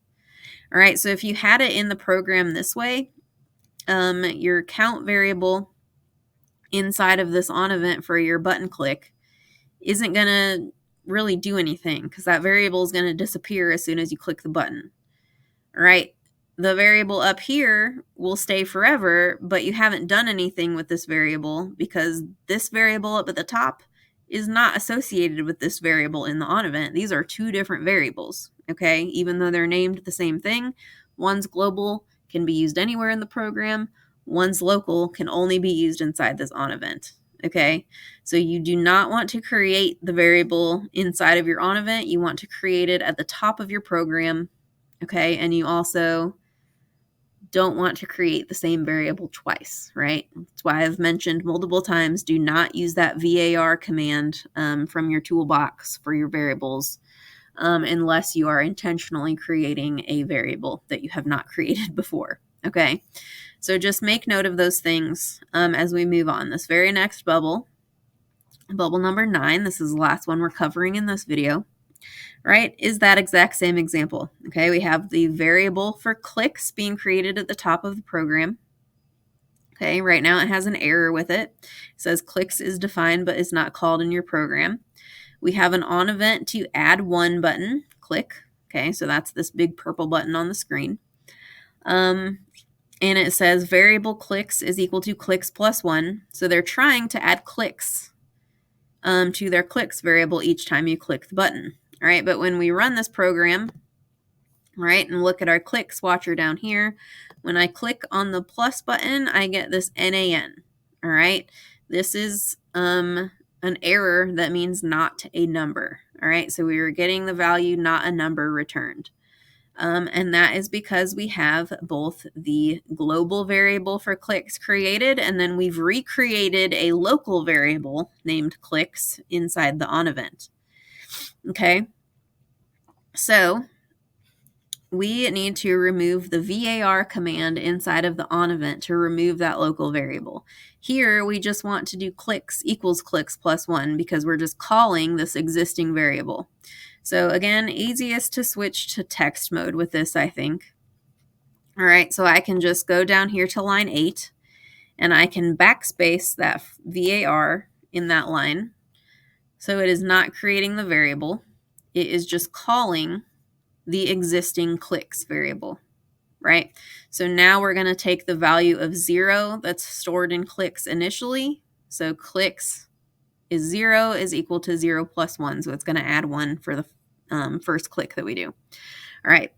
Speaker 1: All right, so if you had it in the program this way, your count variable inside of this on event for your button click isn't going to really do anything because that variable is going to disappear as soon as you click the button. All right, the variable up here will stay forever, but you haven't done anything with this variable because this variable up at the top is not associated with this variable in the on event. These are two different variables, okay? Even though they're named the same thing, one's global, can be used anywhere in the program. One's local, can only be used inside this on event. Okay, so you do not want to create the variable inside of your on event. You want to create it at the top of your program. Okay, and you also don't want to create the same variable twice, right? That's why I've mentioned multiple times, do not use that var command from your toolbox for your variables unless you are intentionally creating a variable that you have not created before, okay? So just make note of those things as we move on. This very next bubble, bubble number 9, this is the last one we're covering in this video, right, is that exact same example. Okay, we have the variable for clicks being created at the top of the program. Okay, right now it has an error with it. It says clicks is defined but is not called in your program. We have an on event to add one button, click. Okay, so that's this big purple button on the screen. And it says variable clicks is equal to clicks plus 1. So they're trying to add clicks to their clicks variable each time you click the button. All right, but when we run this program, right, and look at our clicks watcher down here, when I click on the plus button, I get this NaN. All right, this is an error that means not a number. All right, so we were getting the value not a number returned. And that is because we have both the global variable for clicks created, and then we've recreated a local variable named clicks inside the on event. Okay, so we need to remove the var command inside of the on event to remove that local variable. Here, we just want to do clicks equals clicks plus 1 because we're just calling this existing variable. So again, easiest to switch to text mode with this, I think. All right, so I can just go down here to line 8, and I can backspace that var in that line. So it is not creating the variable. It is just calling the existing clicks variable, right? So now we're going to take the value of 0 that's stored in clicks initially. So clicks is 0 is equal to 0 plus 1. So it's going to add 1 for the first click that we do. All right.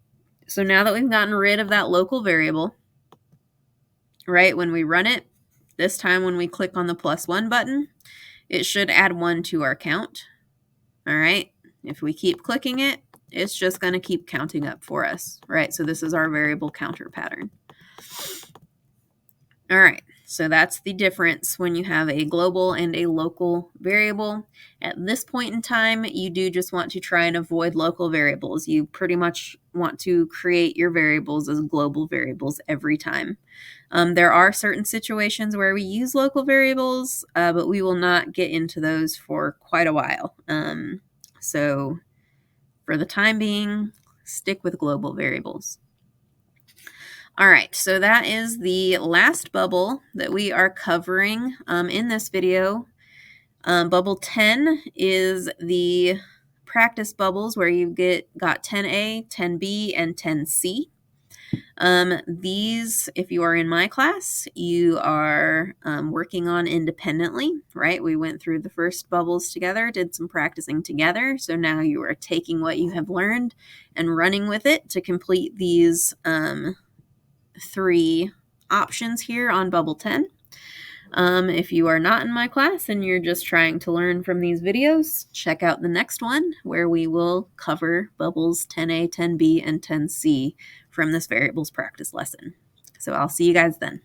Speaker 1: So now that we've gotten rid of that local variable, right, when we run it, this time when we click on the plus 1 button, it should add 1 to our count. All right. If we keep clicking it, it's just going to keep counting up for us, right? So this is our variable counter pattern. All right, so that's the difference when you have a global and a local variable. At this point in time, you do just want to try and avoid local variables. You pretty much want to create your variables as global variables every time. There are certain situations where we use local variables, but we will not get into those for quite a while. So for the time being, stick with global variables. All right, so that is the last bubble that we are covering in this video. Bubble 10 is the practice bubbles where you got 10A, 10B, and 10C. These, if you are in my class, you are working on independently, right? We went through the first bubbles together, did some practicing together. So now you are taking what you have learned and running with it to complete these 3 options here on bubble 10. If you are not in my class and you're just trying to learn from these videos, check out the next one where we will cover bubbles 10A, 10B, and 10C from this variables practice lesson. So I'll see you guys then.